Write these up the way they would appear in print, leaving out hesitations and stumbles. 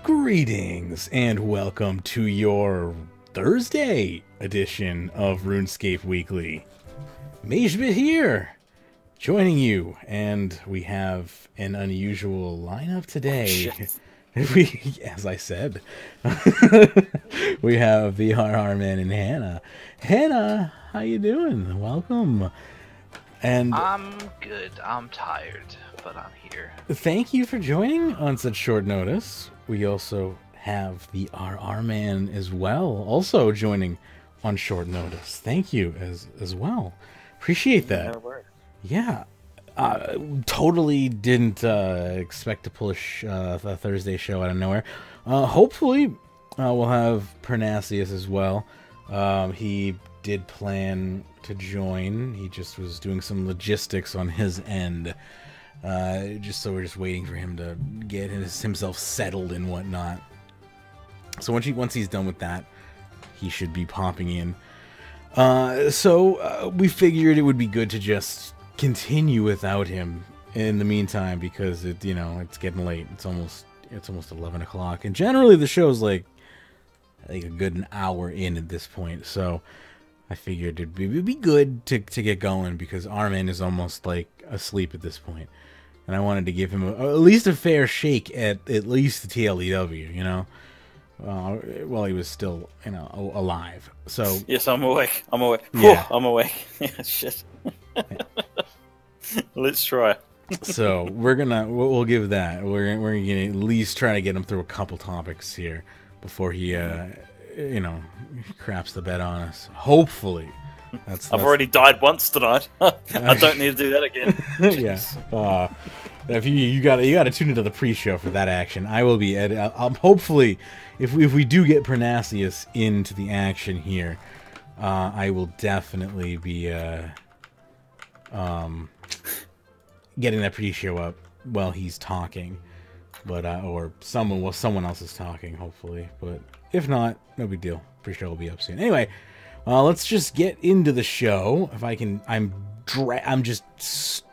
Greetings and welcome to your Thursday edition of Runescape Weekly. Magebit here, joining you, and we have an unusual lineup today. As I said, we have the RRman and Hana. Hana, how you doing? Welcome. And I'm good. I'm tired, but I'm here. Thank you for joining on such short notice. We also have the RRman as well, also joining on short notice. Thank you as well. Appreciate that. Yeah. Totally didn't expect to pull a Thursday show out of nowhere. Hopefully, we'll have Pyrnassius as well. He did plan to join. He just was doing some logistics on his end. So we're just waiting for him to get himself settled and whatnot. So once he's done with that, he should be popping in. So we figured it would be good to just continue without him in the meantime, because it's getting late. It's almost 11 o'clock, and generally the show's like a good hour in at this point. So I figured it'd be good to get going, because Armin is almost like asleep at this point, and I wanted to give him at least a fair shake at least the TLEW, while he was still alive. So yes, I'm awake. Yeah. I'm awake. Yeah, shit. Let's try. So we'll give that. We're gonna at least try to get him through a couple topics here before he craps the bed on us. Hopefully. That's already died once tonight. I don't need to do that again. Yeah. If you got to tune into the pre-show for that action. I will be hopefully, if we do get Pyrnassius into the action here, I will definitely be getting that pre-show up while he's talking, but or someone else is talking, hopefully. But if not, no big deal. Pre-show will be up soon. Anyway, let's just get into the show. If I can, I'm just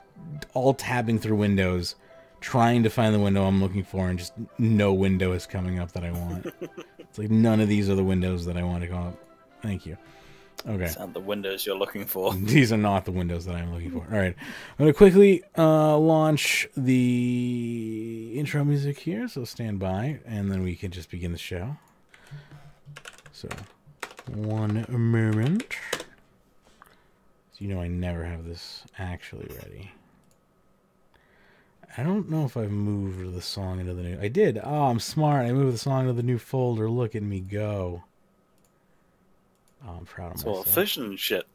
all tabbing through windows, trying to find the window I'm looking for, and just no window is coming up that I want. It's like none of these are the windows that I want to come up. Thank you. Okay. These aren't the windows you're looking for. These are not the windows that I'm looking for. All right. I'm going to quickly launch the intro music here, so stand by, and then we can just begin the show. So, one moment. So I never have this actually ready. I don't know if I've moved the song into the new... I did. Oh, I'm smart. I moved the song into the new folder. Look at me go. Oh, I'm proud of myself. It's all efficient and shit.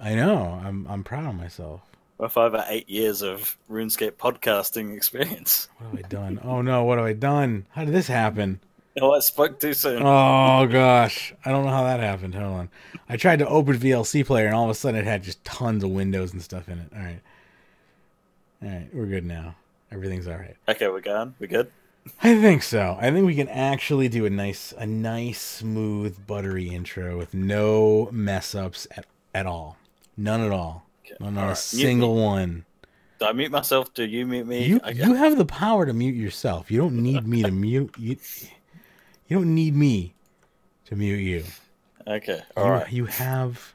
I know. I'm proud of myself. With over 8 years of RuneScape podcasting experience. What have I done? Oh no, what have I done? How did this happen? Oh, I spoke too soon. Oh gosh. I don't know how that happened. Hold on. I tried to open VLC player, and all of a sudden it had just tons of windows and stuff in it. Alright, we're good now. Everything's alright. Okay, we're going? We good? I think so. I think we can actually do a nice, smooth, buttery intro with no mess ups at all. None at all. Okay. Not a single one. Do I mute myself? Do you mute me? You have the power to mute yourself. You don't need me to mute you. You don't need me to mute you. Okay. All right. You have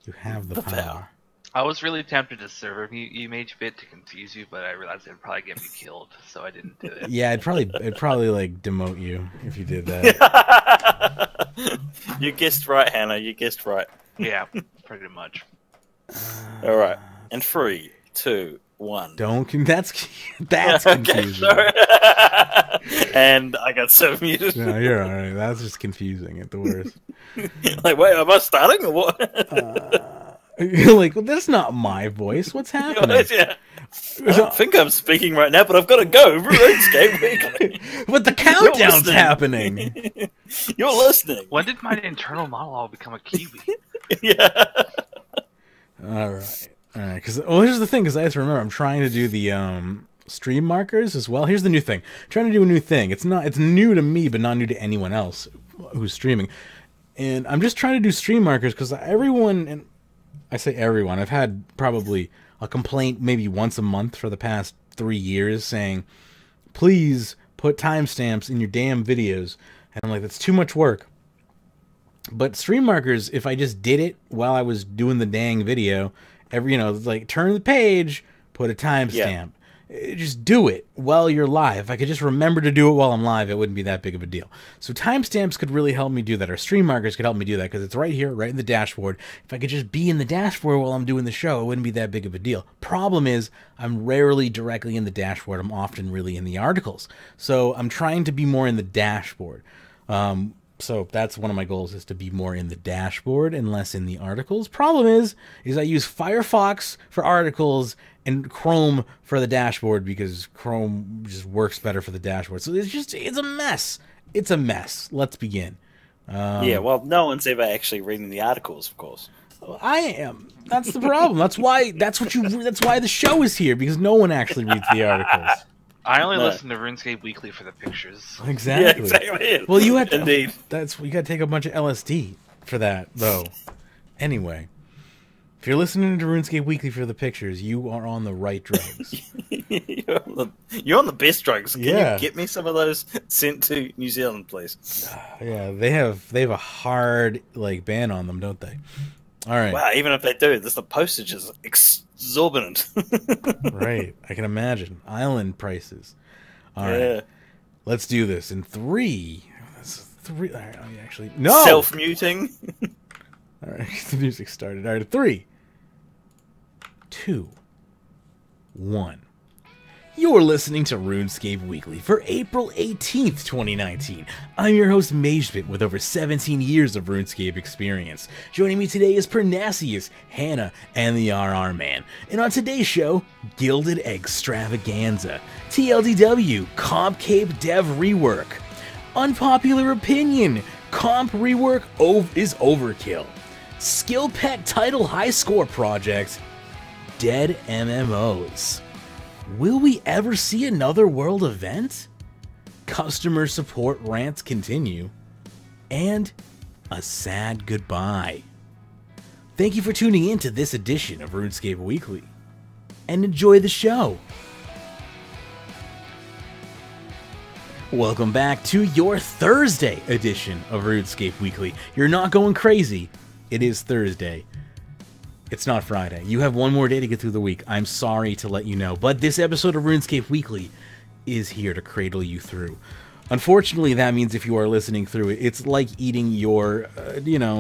the power. I was really tempted to server mute you, Magebit, to confuse you, but I realized it'd probably get me killed, so I didn't do it. Yeah, it'd probably like demote you if you did that. You guessed right, Hannah. You guessed right. Yeah, pretty much. All right. And 3, 2, 1. That's confusing. Okay, and I got so muted. No, you're all right. That's just confusing at the worst. Like, wait, am I starting or what? You're like, well, that's not my voice. What's happening? Yeah. I don't think I'm speaking right now, but I've got to go. Runescape Weekly. But the countdown's happening. You're listening. When did my internal monologue become a Kiwi? Yeah. All right. Because here's the thing. Because I have to remember, I'm trying to do the stream markers as well. Here's the new thing. I'm trying to do a new thing. It's new to me, but not new to anyone else who's streaming. And I'm just trying to do stream markers because everyone, and I say everyone, I've had probably a complaint maybe once a month for the past 3 years saying, please put timestamps in your damn videos. And I'm like, that's too much work. But stream markers, if I just did it while I was doing the dang video, like turn the page, put a timestamp. Just do it while you're live. If I could just remember to do it while I'm live, it wouldn't be that big of a deal. So timestamps could really help me do that, or stream markers could help me do that, because it's right here, right in the dashboard. If I could just be in the dashboard while I'm doing the show, it wouldn't be that big of a deal. Problem is, I'm rarely directly in the dashboard. I'm often really in the articles. So I'm trying to be more in the dashboard. So that's one of my goals, is to be more in the dashboard and less in the articles. Problem is I use Firefox for articles and Chrome for the dashboard, because Chrome just works better for the dashboard. So it's a mess. It's a mess. Let's begin. Well, no one's ever actually reading the articles, of course. I am. That's the problem. That's why the show is here, because no one actually reads the articles. I only listen to RuneScape Weekly for the pictures. Exactly. Yeah, exactly. Well, you have to. Indeed. You got to take a bunch of LSD for that, though. Anyway, if you're listening to RuneScape Weekly for the pictures, you are on the right drugs. You're on the best drugs. Can Yeah. you get me some of those sent to New Zealand, please? Yeah, they have a hard ban on them, don't they? All right. Wow, even if they do, the postage is exorbitant. Right, I can imagine island prices. All right, Yeah. let's do this in three. That's three. All right, actually, no. Self-muting. All right, the music started. All right, 3, 2, 1. You're listening to RuneScape Weekly for April 18th, 2019. I'm your host, Magebit, with over 17 years of RuneScape experience. Joining me today is Pyrnassius, Hana, and the RRman. And on today's show, Guilded Eggstravangza, TLDW, Comp Cape Dev Rework, Unpopular Opinion, Comp Rework is Overkill, Skill Pet Title Highscore Project, Dead MMOs. Will we ever see another world event? Customer support rants continue. And a sad goodbye. Thank you for tuning in to this edition of RuneScape Weekly. And enjoy the show. Welcome back to your Thursday edition of RuneScape Weekly. You're not going crazy. It is Thursday. It's not Friday. You have one more day to get through the week. I'm sorry to let you know, but this episode of RuneScape Weekly is here to cradle you through. Unfortunately, that means if you are listening through it, it's like eating your,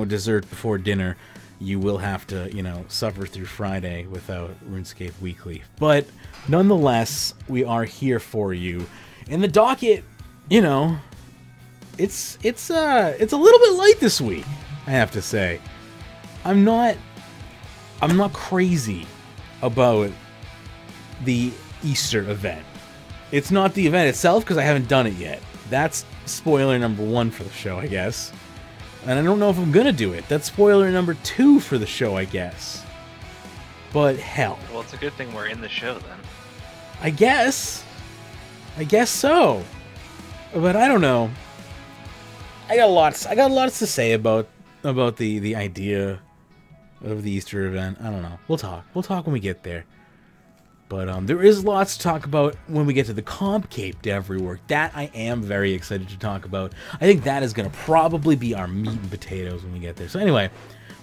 dessert before dinner. You will have to, suffer through Friday without RuneScape Weekly. But nonetheless, we are here for you. And the docket, it's a little bit light this week, I have to say. I'm not crazy about the Easter event. It's not the event itself, because I haven't done it yet. That's spoiler number 1 for the show, I guess. And I don't know if I'm gonna do it. That's spoiler number 2 for the show, I guess. But hell. Well, it's a good thing we're in the show then. I guess so. But I don't know. I got lots to say about the idea of the Easter event. I don't know. We'll talk when we get there. But there is lots to talk about when we get to the Comp Cape Dev Rework. That I am very excited to talk about. I think that is going to probably be our meat and potatoes when we get there. So anyway,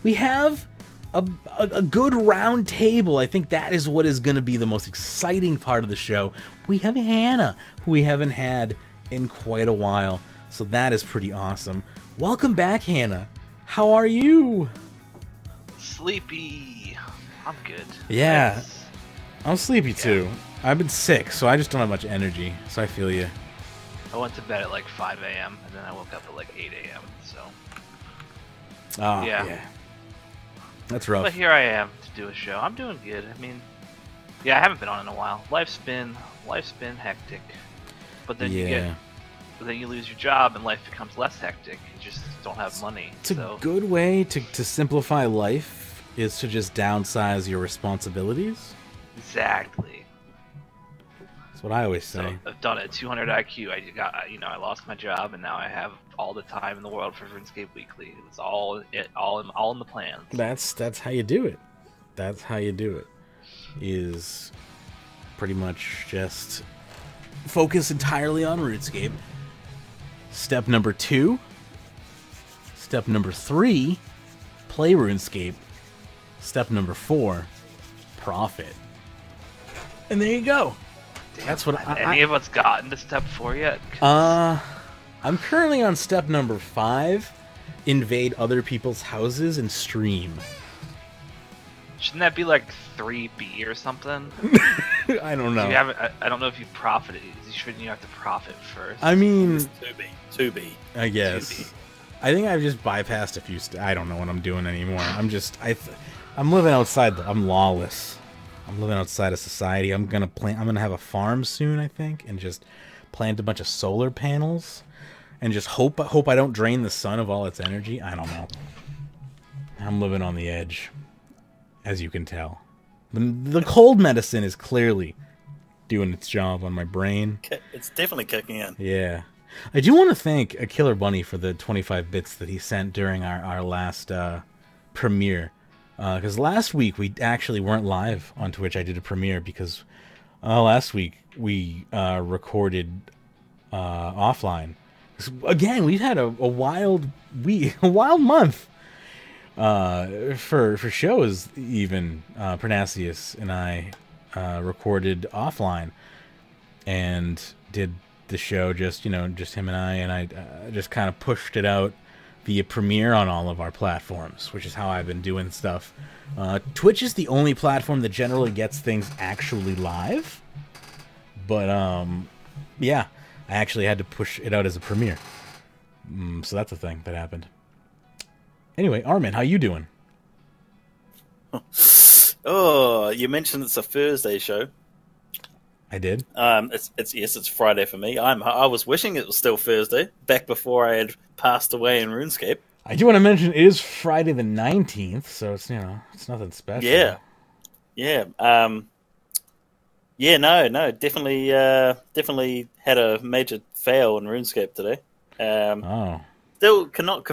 we have a good round table. I think that is what is going to be the most exciting part of the show. We have Hana, who we haven't had in quite a while. So that is pretty awesome. Welcome back, Hana. How are you? Sleepy. I'm good. Yeah. Nice. I'm sleepy too. I've been sick, so I just don't have much energy. So I feel you. I went to bed at like 5 a.m. and then I woke up at like 8 a.m. So. Oh, Yeah. That's rough. But here I am to do a show. I'm doing good. I mean, yeah, I haven't been on in a while. Life's been hectic. But then you lose your job and life becomes less hectic. You just don't have money. It's a good way to simplify life is to just downsize your responsibilities. Exactly. That's what I always say. So I've done it at 200 IQ. I lost my job and now I have all the time in the world for RuneScape Weekly. It's all in the plans. That's how you do it. That's how you do it. Is pretty much just focus entirely on RuneScape. Step number 2. Step number 3, play RuneScape. Step number 4, profit. And there you go. Damn, That's what any of us gotten to step 4 yet? I'm currently on step number 5, invade other people's houses and stream. Shouldn't that be like 3B or something? I don't know. I don't know if you profited. Shouldn't you have to profit first? I mean, It's 2B. I guess. 2B. I think I've just bypassed a few. I don't know what I'm doing anymore. I'm living outside. I'm lawless. I'm living outside of society. I'm gonna have a farm soon, I think, and just plant a bunch of solar panels, and just hope I don't drain the sun of all its energy. I don't know. I'm living on the edge, as you can tell. The cold medicine is clearly doing its job on my brain. It's definitely kicking in. Yeah. I do want to thank a Killer Bunny for the 25 bits that he sent during our last premiere. Because last week we actually weren't live on Twitch. I did a premiere because last week we recorded offline. Again, we've had a wild week, a wild month for shows. Even Pyrnassius and I recorded offline and did the show just him and I just kind of pushed it out via Premiere on all of our platforms, which is how I've been doing stuff. Twitch is the only platform that generally gets things actually live, but yeah, I actually had to push it out as a premiere, so that's a thing that happened. Anyway, RRman, how you doing? Oh, you mentioned it's a Thursday show. I did. It's Friday for me. I was wishing it was still Thursday, back before I had passed away in RuneScape. I do want to mention it is Friday the 19th, so it's it's nothing special. Yeah. No, definitely had a major fail in RuneScape today. Still cannot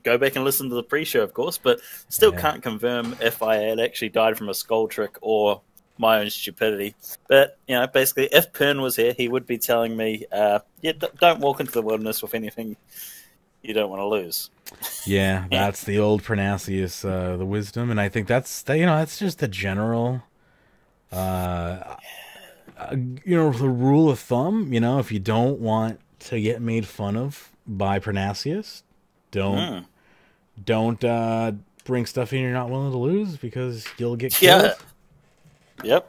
go back and listen to the pre-show, of course, but still can't confirm if I had actually died from a skull trick or my own stupidity. But, basically, if Pern was here, he would be telling me, don't walk into the wilderness with anything you don't want to lose. Yeah, that's the old Pyrnassius, the wisdom, and I think that's just the general, the rule of thumb. If you don't want to get made fun of by Pyrnassius, don't bring stuff in you're not willing to lose, because you'll get killed. Yep.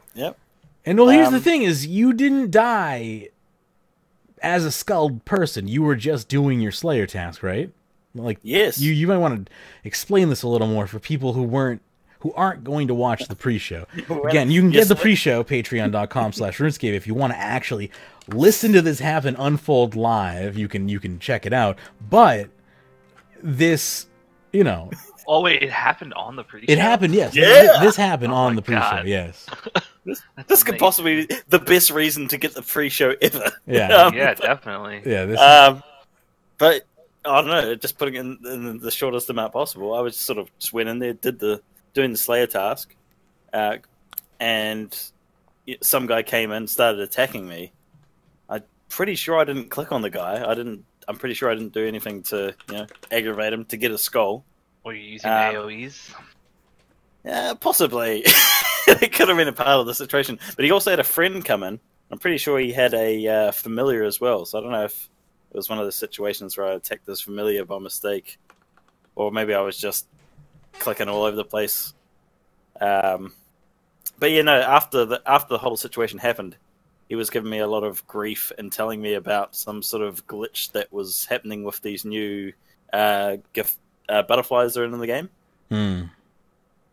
And here's the thing: is you didn't die as a skulled person. You were just doing your Slayer task, right? Yes. You might want to explain this a little more for people who aren't going to watch the pre-show. Again, you can get the pre-show patreon.com/RuneScape if you want to actually listen to this happen unfold live. You can check it out. But this, Oh wait, it happened on the pre-show? It happened, yes. Yeah. This happened on the pre-show, God. yes. This could possibly be the best reason to get the pre-show ever. Yeah. Yeah, definitely. Yeah. But I don't know, just putting it in the shortest amount possible. I was just went in there, doing the Slayer task, and some guy came in, started attacking me. I'm pretty sure I didn't click on the guy. I'm pretty sure I didn't do anything to aggravate him to get a skull. Were you using AoEs? Yeah, possibly. It could have been a part of the situation. But he also had a friend come in. I'm pretty sure he had a familiar as well. So I don't know if it was one of the situations where I attacked this familiar by mistake, or maybe I was just clicking all over the place. But after the whole situation happened, he was giving me a lot of grief and telling me about some sort of glitch that was happening with these new butterflies that are in the game.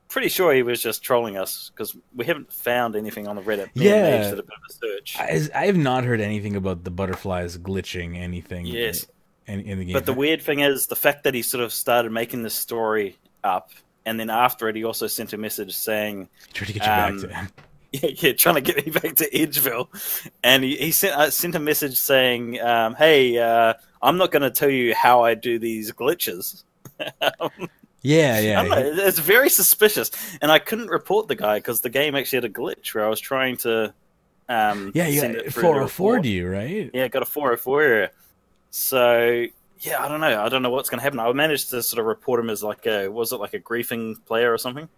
Pretty sure he was just trolling us, because we haven't found anything on the Reddit. Me and Mage did a bit of a search. I have not heard anything about the butterflies glitching anything in the game. But the weird thing is the fact that he sort of started making this story up, and then after it he also sent a message saying... Trying to get you back to him. Yeah, trying to get me back to Edgeville. And he sent a message saying, hey, I'm not going to tell you how I do these glitches. Yeah. It's very suspicious. And I couldn't report the guy because the game actually had a glitch where I was trying to send it through 404 to you, right? Yeah, got a 404 error. So, yeah, I don't know. I don't know what's going to happen. I managed to sort of report him as like a griefing player or something?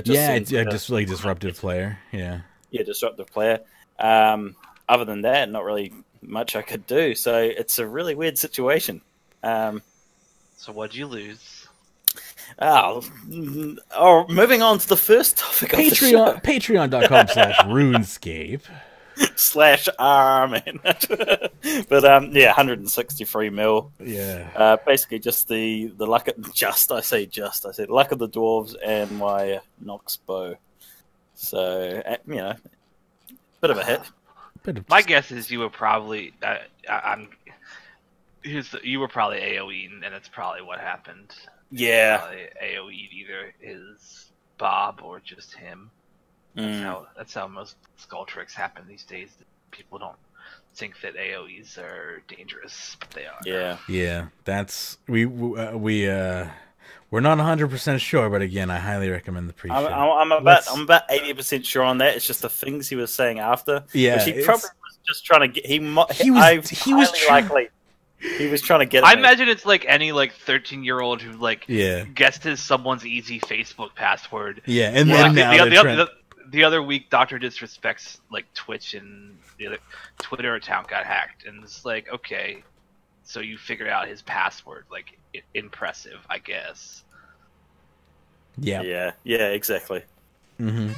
Just like disruptive player. Yeah. Yeah, disruptive player. Other than that, not really much I could do. So it's a really weird situation. So what'd you lose? Moving on to the first topic of the show. Patreon.com/RuneScape /RRman. But 163 mil. Yeah. Basically just the luck of I say luck of the dwarves and my Nox bow. So bit of a hit. My guess is you were probably you were probably AoE'd, and that's probably what happened. Yeah. AoE'd either his Bob or just him. That's how most skull tricks happen these days. People don't think that AoEs are dangerous, but they are. Yeah. That's we're not 100% sure, but again, I highly recommend the pre-show. I'm about 80% sure on that. It's just the things he was saying after. Yeah, which he probably was just trying to get. He was trying to get. I imagine it's like any 13-year-old who guessed his someone's easy Facebook password. Yeah, and then the other week, Dr. Disrespect's Twitch and the other Twitter account got hacked, and it's like, okay, so you figured out his password. Impressive, I guess. Yeah, exactly. Mm-hmm.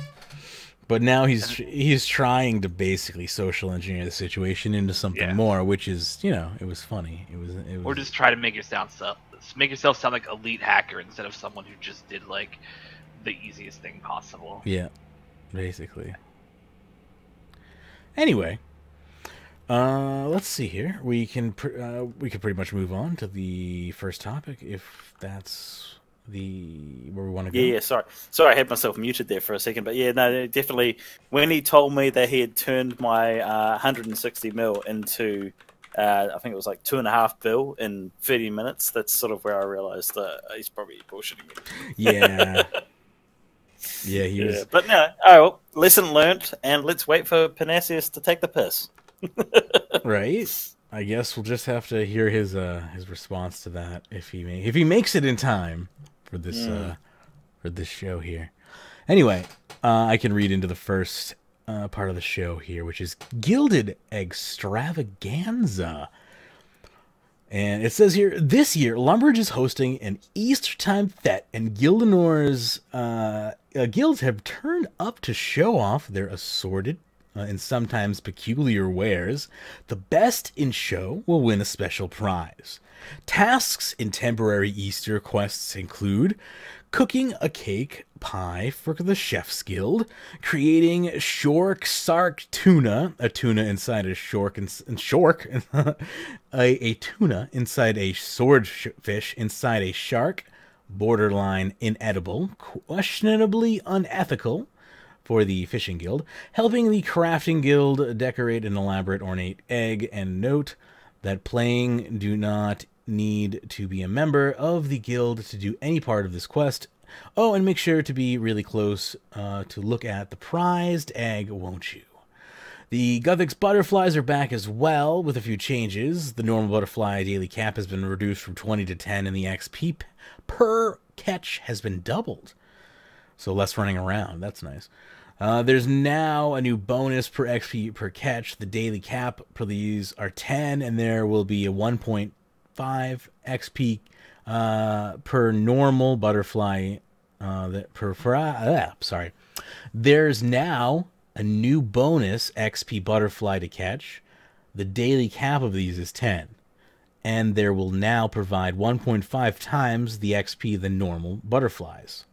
But now he's trying to basically social engineer the situation into something more, which is it was funny. It was or just try to make yourself sound like elite hacker instead of someone who just did the easiest thing possible. Yeah, basically. Anyway, let's see here. We can pretty much move on to the first topic if that's where we want to go. Yeah. Sorry, I had myself muted there for a second, but definitely. When he told me that he had turned my 160 mil into, I think it was 2.5 bill in 30 minutes. That's sort of where I realized that he's probably bullshitting me. Yeah. Yeah, he was. But no. Oh, well, lesson learnt, and let's wait for Pyrnassius to take the piss. Right. I guess we'll just have to hear his response to that if he makes it in time for this show here. Anyway, I can read into the first part of the show here, which is Guilded Eggstravangza. And it says here, this year, Lumbridge is hosting an Easter time fete, and Gildenor's guilds have turned up to show off their assorted and sometimes peculiar wares. The best in show will win a special prize. Tasks in temporary Easter quests include cooking a cake pie for the Chef's Guild, creating shork sark tuna, a tuna inside a shork, a tuna inside a swordfish inside a shark, borderline inedible, questionably unethical for the Fishing Guild, helping the Crafting Guild decorate an elaborate ornate egg, and note that playing do not need to be a member of the guild to do any part of this quest. Oh, and make sure to be really close to look at the prized egg, won't you? The Guthix butterflies are back as well, with a few changes. The normal butterfly daily cap has been reduced from 20 to 10, and the XP per catch has been doubled. So less running around, that's nice. There's now a new bonus per XP per catch. The daily cap for these are 10, and there will be a 1.5 XP per normal butterfly. There's now a new bonus XP butterfly to catch. The daily cap of these is 10, and there will now provide 1.5 times the XP than normal butterflies.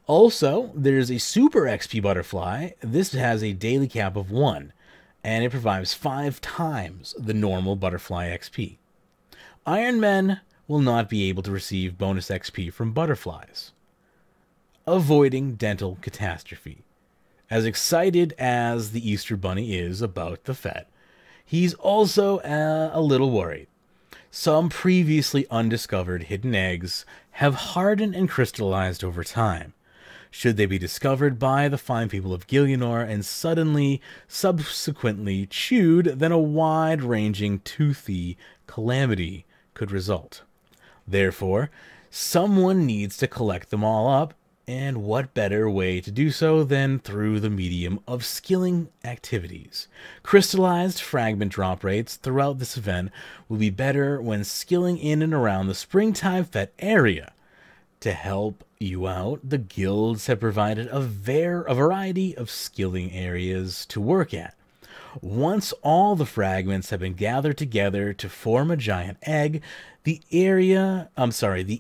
Also, there's a Super XP butterfly. This has a daily cap of 1, and it provides 5 times the normal butterfly XP. RRmen will not be able to receive bonus XP from butterflies. Avoiding dental catastrophe. As excited as the Easter Bunny is about the fete, he's also a little worried. Some previously undiscovered hidden eggs have hardened and crystallized over time. should they be discovered by the fine people of Gillianor and subsequently chewed, then a wide-ranging, toothy calamity could result. Therefore, someone needs to collect them all up, and what better way to do so than through the medium of skilling activities. Crystallized fragment drop rates throughout this event will be better when skilling in and around the Springtime Fete area. To help you out, the guilds have provided a variety of skilling areas to work at. Once all the fragments have been gathered together to form a giant egg, the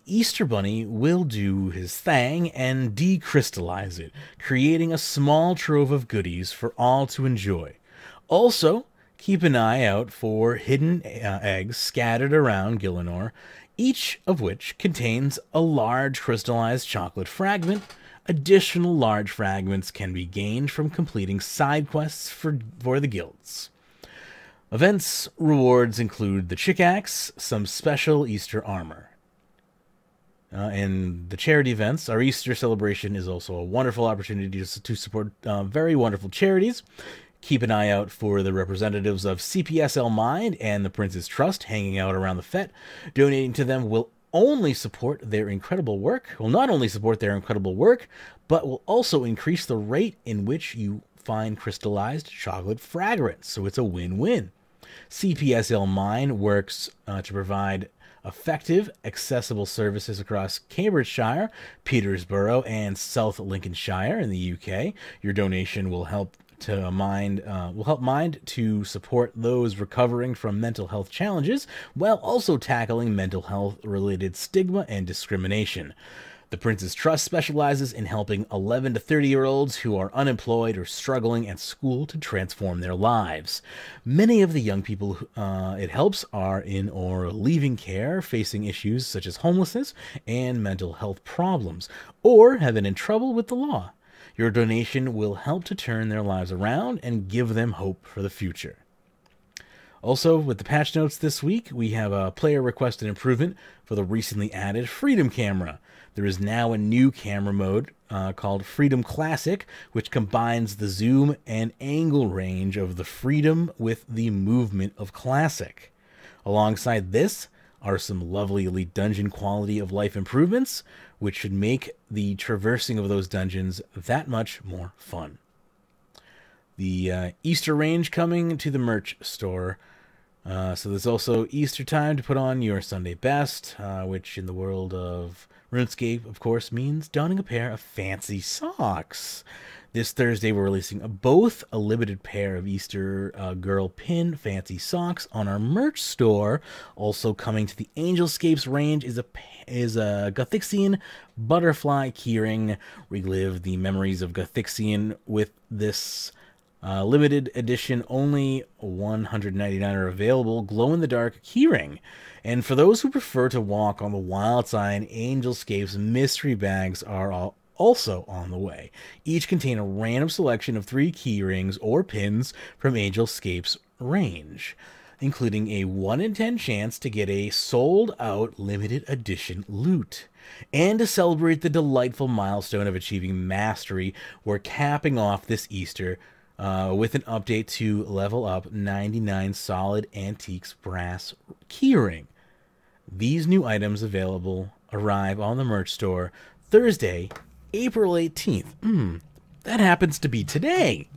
Easter Bunny will do his thing and decrystallize it, creating a small trove of goodies for all to enjoy. Also, keep an eye out for hidden eggs scattered around Gillianor, each of which contains a large crystallized chocolate fragment. Additional large fragments can be gained from completing side quests for the guilds. Events rewards include the Chick Axe, some special Easter armor. And the charity events, our Easter celebration is also a wonderful opportunity to support very wonderful charities. Keep an eye out for the representatives of CPSL Mind and the Prince's Trust hanging out around the Fete. Donating to them will only support their incredible work, will not only support their incredible work, but will also increase the rate in which you find crystallized chocolate fragments. So it's a win-win. CPSL Mind works to provide effective, accessible services across Cambridgeshire, Peterborough, and South Lincolnshire in the UK. Your donation will help Mind to support those recovering from mental health challenges, while also tackling mental health related stigma and discrimination. The Prince's Trust specializes in helping 11 to 30-year-olds who are unemployed or struggling at school to transform their lives. Many of the young people it helps are in or leaving care, facing issues such as homelessness and mental health problems, or have been in trouble with the law. Your donation will help to turn their lives around and give them hope for the future. Also, with the patch notes this week, we have a player-requested improvement for the recently added Freedom Camera. There is now a new camera mode called Freedom Classic, which combines the zoom and angle range of the Freedom with the movement of Classic. Alongside this are some lovely elite dungeon quality of life improvements, which should make the traversing of those dungeons that much more fun. The Easter range coming to the merch store. So there's also Easter time to put on your Sunday best, which in the world of RuneScape, of course, means donning a pair of fancy socks. This Thursday, we're releasing both a limited pair of Easter Girl Pin fancy socks on our merch store. Also coming to the Angelscapes range is a Gothixian butterfly keyring. Relive the memories of Gothixian with this limited edition, only 199 are available, glow-in-the-dark keyring. And for those who prefer to walk on the wild side, Angelscape's mystery bags are also on the way. Each contain a random selection of 3 key rings or pins from Angelscape's range, including a 1 in 10 chance to get a sold-out limited edition loot. And to celebrate the delightful milestone of achieving mastery, we're capping off this Easter with an update to level up 99 solid antiques brass keyring. These new items arrive on the merch store Thursday, April 18th. That happens to be today.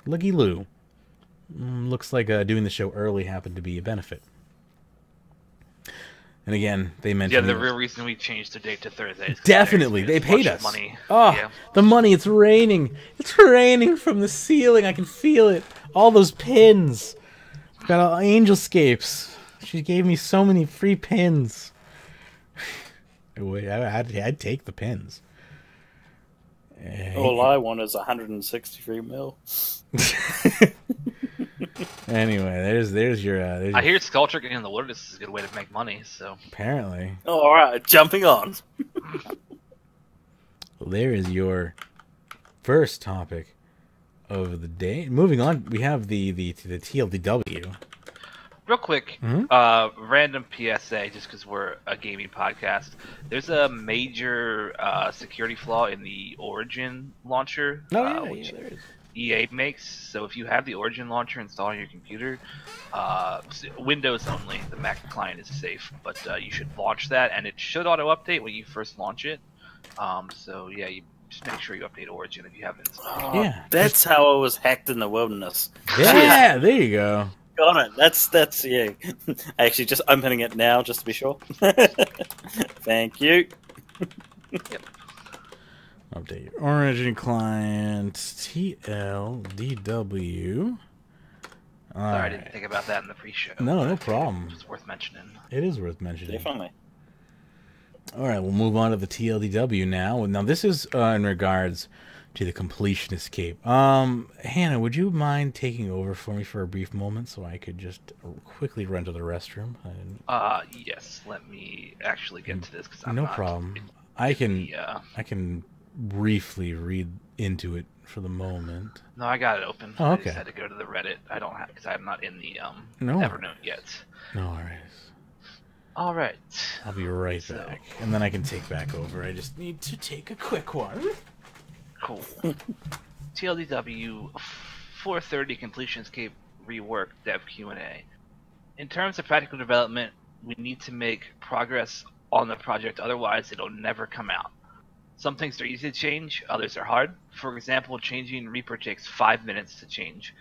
Looky Lou. Looks like doing the show early happened to be a benefit. And again, they mentioned... Yeah, the real reason we changed the date to Thursday. Definitely, they paid us. Money. Oh, yeah. The money, it's raining. It's raining from the ceiling. I can feel it. All those pins. I've got all Angelscapes. She gave me so many free pins. I'd take the pins. All I want is 163 mil. Anyway, there's your. I hear Sculpture getting in the Wilderness is a good way to make money. So apparently. Oh, all right, jumping on. Well, there is your first topic of the day. Moving on, we have the TLDW. real quick, random PSA, just because we're a gaming podcast. There's a major security flaw in the Origin launcher, which there is. EA makes. So if you have the Origin launcher installed on your computer, Windows only, the Mac client is safe, but you should launch that, and it should auto-update when you first launch it. So yeah, you just make sure you update Origin if you haven't installed it. Yeah, That's how I was hacked in the wilderness. Yeah, there you go. Got it. That's yeah. Actually, just opening it now, just to be sure. Thank you. Yep. Update your Origin client, TLDW. Sorry, I didn't think about that in the pre-show. No problem. It's worth mentioning. It is worth mentioning. Definitely. All right, we'll move on to the TLDW now. Now, this is in regards to the completionist cape. Hannah, would you mind taking over for me for a brief moment so I could just quickly run to the restroom? Yes. Let me actually get to this because I'm no not problem. I can briefly read into it for the moment. No, I got it open. Oh, okay. I just had to go to the Reddit. I don't have because I'm not in the No. Evernote yet. No worries. All right. I'll be right back, and then I can take back over. I just need to take a quick one. Cool. TLDW 430 Completion Escape Rework Dev Q&A. In terms of practical development, we need to make progress on the project, otherwise it'll never come out. Some things are easy to change, others are hard. For example, changing Reaper takes 5 minutes to change.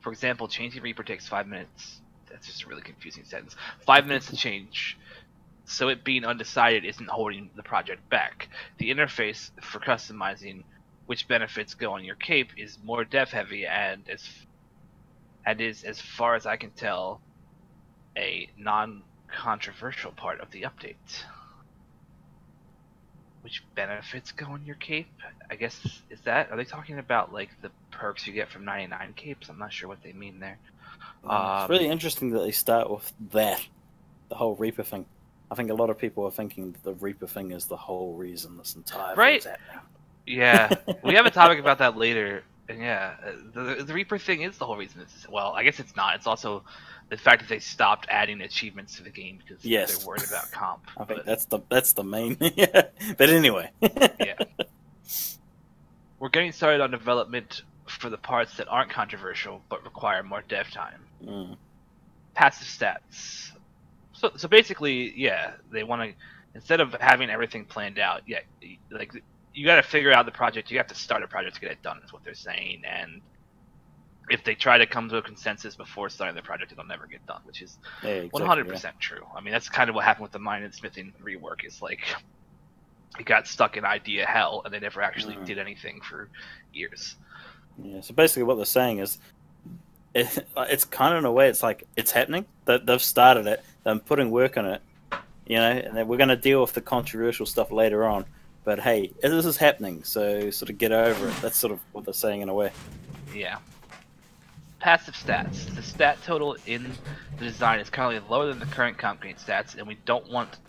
For example, changing Reaper takes 5 minutes. That's just a really confusing sentence. 5 minutes to change. So it being undecided isn't holding the project back. The interface for customizing which benefits go on your cape is more dev heavy and is, as far as I can tell, a non-controversial part of the update. Which benefits go on your cape? I guess, are they talking about like the perks you get from 99 capes? I'm not sure what they mean there. It's really interesting that they start with that, the whole Reaper thing. I think a lot of people are thinking that the Reaper thing is the whole reason this entire thing's happening. Yeah, we have a topic about that later. And yeah, the Reaper thing is the whole reason. Well, I guess it's not. It's also the fact that they stopped adding achievements to the game because they're worried about comp. I think that's the main. Yeah. But anyway. Yeah. We're getting started on development for the parts that aren't controversial but require more dev time. Passive stats. So basically, yeah, they want to, instead of having everything planned out, like you got to figure out the project. You have to start a project to get it done. Is what they're saying. And if they try to come to a consensus before starting the project, it'll never get done, which is 100% true. I mean, that's kind of what happened with the mine and smithing rework. Is like it got stuck in idea hell, and they never actually did anything for years. Yeah. So basically, what they're saying is, it's kind of in a way, it's like it's happening. They've started it. They're putting work on it, and then we're going to deal with the controversial stuff later on. But hey, this is happening, so sort of get over it. That's sort of what they're saying in a way. Yeah. Passive stats. The stat total in the design is currently lower than the current comp gain stats, and we don't want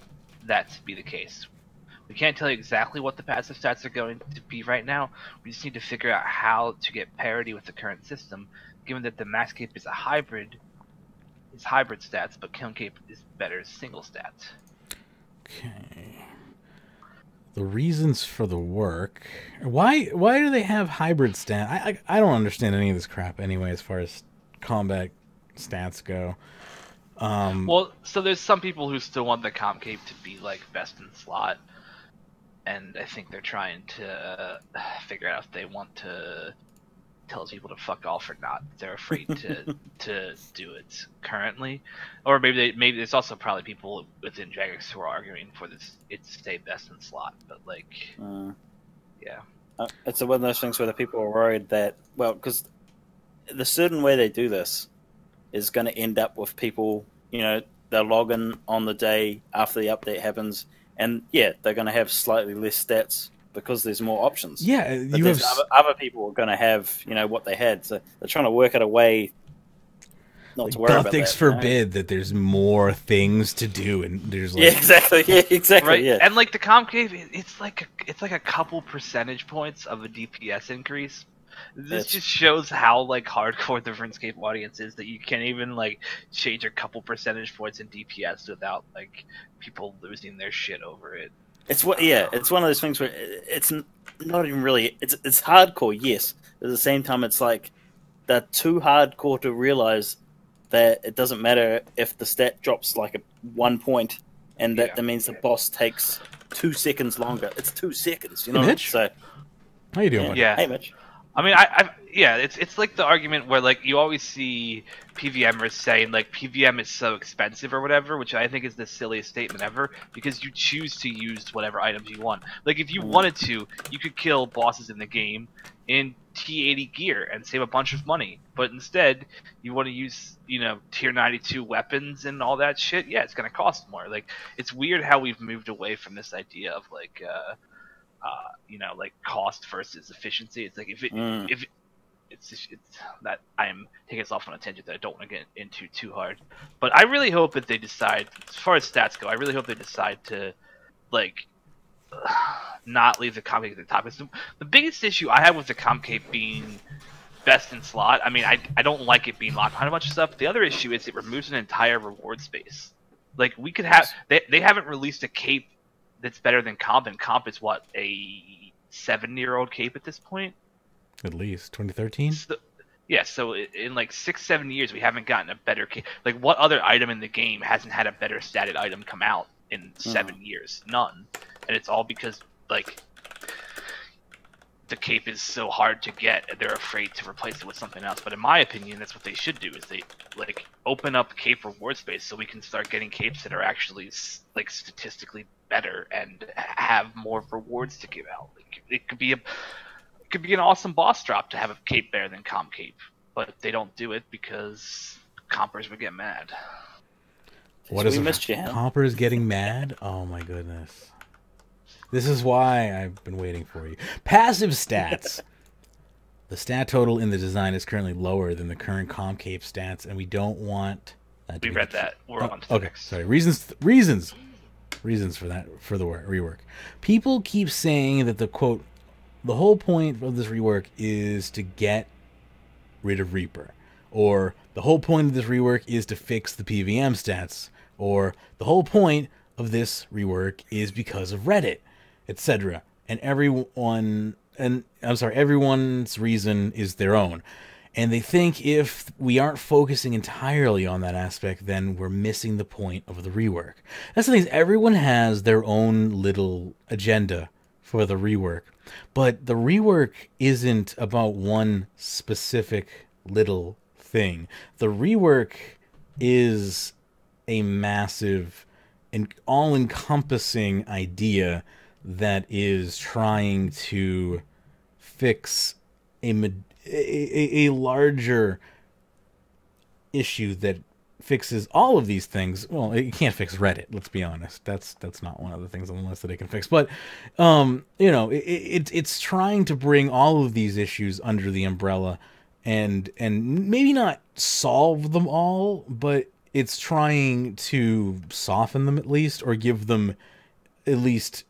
that to be the case. We can't tell you exactly what the passive stats are going to be right now. We just need to figure out how to get parity with the current system, given that the max cape is hybrid stats, but kiln cape is better as single stats. Okay. The reasons for the work. Why do they have hybrid stat? I don't understand any of this crap anyway, as far as combat stats go. Well, so there's some people who still want the comp cape to be like best in slot, and I think they're trying to figure out if they want to tell people to fuck off or not. They're afraid to do it currently, or maybe there's also probably people within Jagex who are arguing for this it stay best in slot. But like, yeah, it's one of those things where the people are worried that because the certain way they do this is going to end up with people, they'll log in on the day after the update happens, and they're going to have slightly less stats. Because there's more options. Yeah, other people are going to have, what they had. So they're trying to work out a way not to worry about that. Ethics forbid that there's more things to do, and there's like exactly, right? Yeah. And like the comp cape, it's like a couple percentage points of a DPS increase. This just shows how like hardcore the RuneScape audience is, that you can't even like change a couple percentage points in DPS without like people losing their shit over it. It's one of those things where it's not even really. It's hardcore, yes. But at the same time, it's like they're too hardcore to realize that it doesn't matter if the stat drops like 1 point, and that means the boss takes 2 seconds longer. It's 2 seconds, you know. Mitch? So, how you doing? Yeah. Hey, Mitch. I mean, it's like the argument where like you always see PVMers saying like PVM is so expensive or whatever, which I think is the silliest statement ever, because you choose to use whatever items you want. Like if you wanted to, you could kill bosses in the game in T80 gear and save a bunch of money, but instead you want to use tier 92 weapons and all that shit. Yeah, it's gonna cost more. Like it's weird how we've moved away from this idea of like like cost versus efficiency. It's like if it's that I'm taking us off on a tangent that I don't want to get into too hard. But I really hope that they decide, as far as stats go, I really hope they decide to like not leave the comp cape at the top. The biggest issue I have with the comp cape being best in slot, I mean, I don't like it being locked on a bunch of stuff. But the other issue is it removes an entire reward space. Like we could have, they haven't released a cape that's better than comp, and comp is what, a 7-year-old cape at this point? At least 2013. So in like 6-7 years we haven't gotten a better cape. Like what other item in the game hasn't had a better statted item come out in 7 years? None. And it's all because like the cape is so hard to get and they're afraid to replace it with something else. But in my opinion, that's what they should do, is they like open up cape reward space so we can start getting capes that are actually like statistically better and have more rewards to give out. Like, it could be an awesome boss drop to have a cape better than comp cape, but they don't do it because compers would get mad. What is compers getting mad? Oh my goodness. This is why I've been waiting for you. Passive stats. The stat total in the design is currently lower than the current comp cape stats, and we don't want that to We read that. We're on to the okay, next. sorry. Reasons for that, for the rework. People keep saying that the quote, the whole point of this rework is to get rid of Reaper, or the whole point of this rework is to fix the PVM stats, or the whole point of this rework is because of Reddit, etc. And everyone's reason is their own. And they think if we aren't focusing entirely on that aspect, then we're missing the point of the rework. That's the thing, everyone has their own little agenda for the rework. But the rework isn't about one specific little thing. The rework is a massive and all-encompassing idea that is trying to fix a larger issue that fixes all of these things. Well, it can't fix Reddit, let's be honest. That's not one of the things on the list that it can fix. But it's trying to bring all of these issues under the umbrella and maybe not solve them all, but it's trying to soften them at least, or give them at least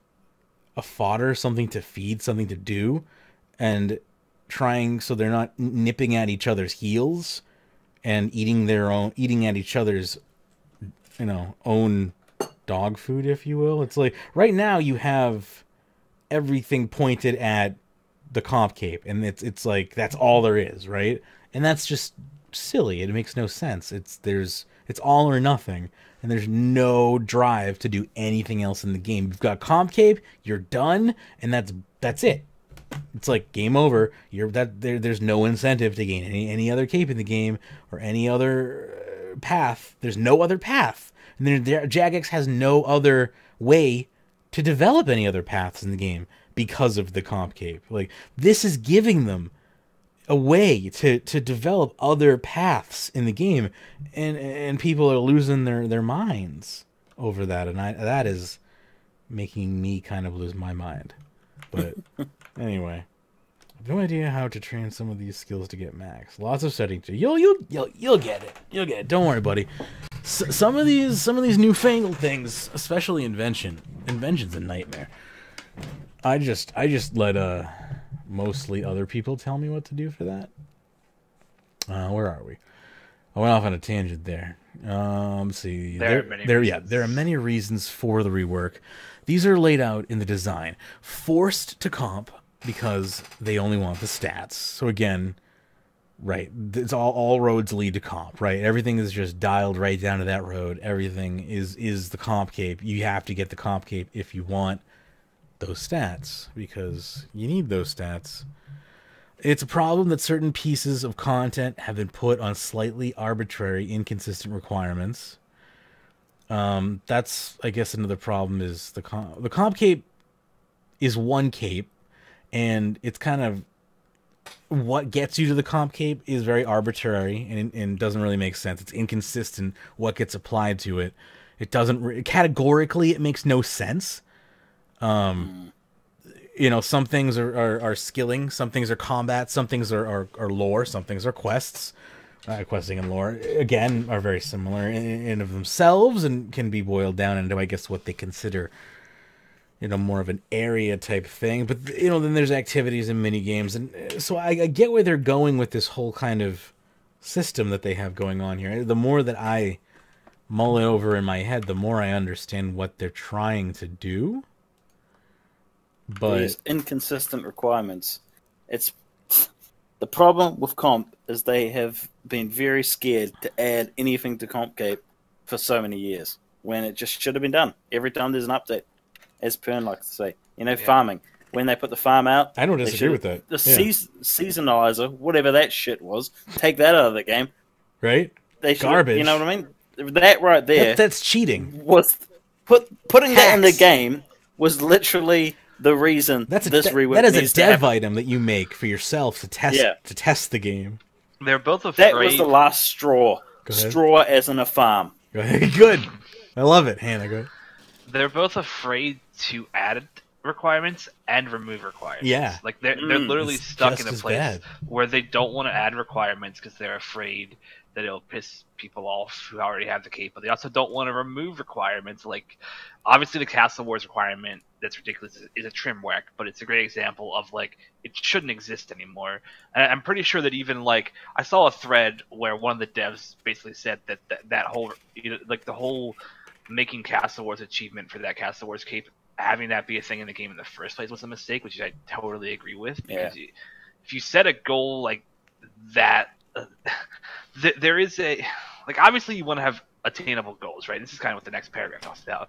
a fodder, something to feed, something to do, and trying so they're not nipping at each other's heels and eating at each other's own dog food, if you will. It's like right now you have everything pointed at the comp cape, and it's like that's all there is, right? And that's just silly. It makes no sense. It's all or nothing, and there's no drive to do anything else in the game. You've got comp cape, you're done, and that's it. It's like game over. There's no incentive to gain any other cape in the game or any other path. There's no other path, and then Jagex has no other way to develop any other paths in the game because of the comp cape. Like, this is giving them a way to develop other paths in the game, and people are losing their minds over that, and that is making me kind of lose my mind. But anyway, I have no idea how to train some of these skills to get max. Lots of setting to you'll get it. You'll get it. Don't worry, buddy. Some of these newfangled things, especially invention's a nightmare. I just let mostly other people tell me what to do for that. Where are we? I went off on a tangent there. Let's see. There are many reasons for the rework. These are laid out in the design. Forced to comp because they only want the stats. So again, right, it's all roads lead to comp, right? Everything is just dialed right down to that road. Everything is the comp cape. You have to get the comp cape if you want those stats, because you need those stats. It's a problem that certain pieces of content have been put on slightly arbitrary, inconsistent requirements. That's, I guess, another problem is the comp cape is one cape, and it's kind of what gets you to the comp cape is very arbitrary and doesn't really make sense. It's inconsistent what gets applied to it. It doesn't categorically. It makes no sense. You know, some things are skilling, some things are combat, some things are lore, some things are quests. Questing and lore, again, are very similar in of themselves and can be boiled down into, I guess, what they consider, you know, more of an area type thing. But, you know, then there's activities and mini games. And so I get where they're going with this whole kind of system that they have going on here. The more that I mull it over in my head, the more I understand what they're trying to do. But these inconsistent requirements. It's the problem with comp is they have been very scared to add anything to comp cape for so many years when it just should have been done every time there's an update. As Pern likes to say, you know, farming. When they put the farm out, I don't disagree with that. The seasonizer, whatever that shit was, take that out of the game. Right? They should, garbage. You know what I mean? That right there. That's cheating. Was putting that in the game was literally the reason rework. That is a dev item that you make for yourself to test the game. They're both afraid. That was the last straw. Straw as in a farm. Go ahead. Good. I love it, Hannah. Go ahead. They're both afraid to add requirements and remove requirements. Yeah. Like they're literally stuck in a place where they don't want to add requirements because they're afraid that it'll piss people off who already have the cape, but they also don't want to remove requirements. Like, obviously the Castle Wars requirement that's ridiculous is a trim whack, but it's a great example of, like, it shouldn't exist anymore. And I'm pretty sure that even, like, I saw a thread where one of the devs basically said that whole, you know, like, the whole making Castle Wars achievement for that Castle Wars cape, having that be a thing in the game in the first place was a mistake, which I totally agree with. Because if you set a goal like that, there is a, like, obviously you want to have attainable goals, right? This is kind of what the next paragraph talks about,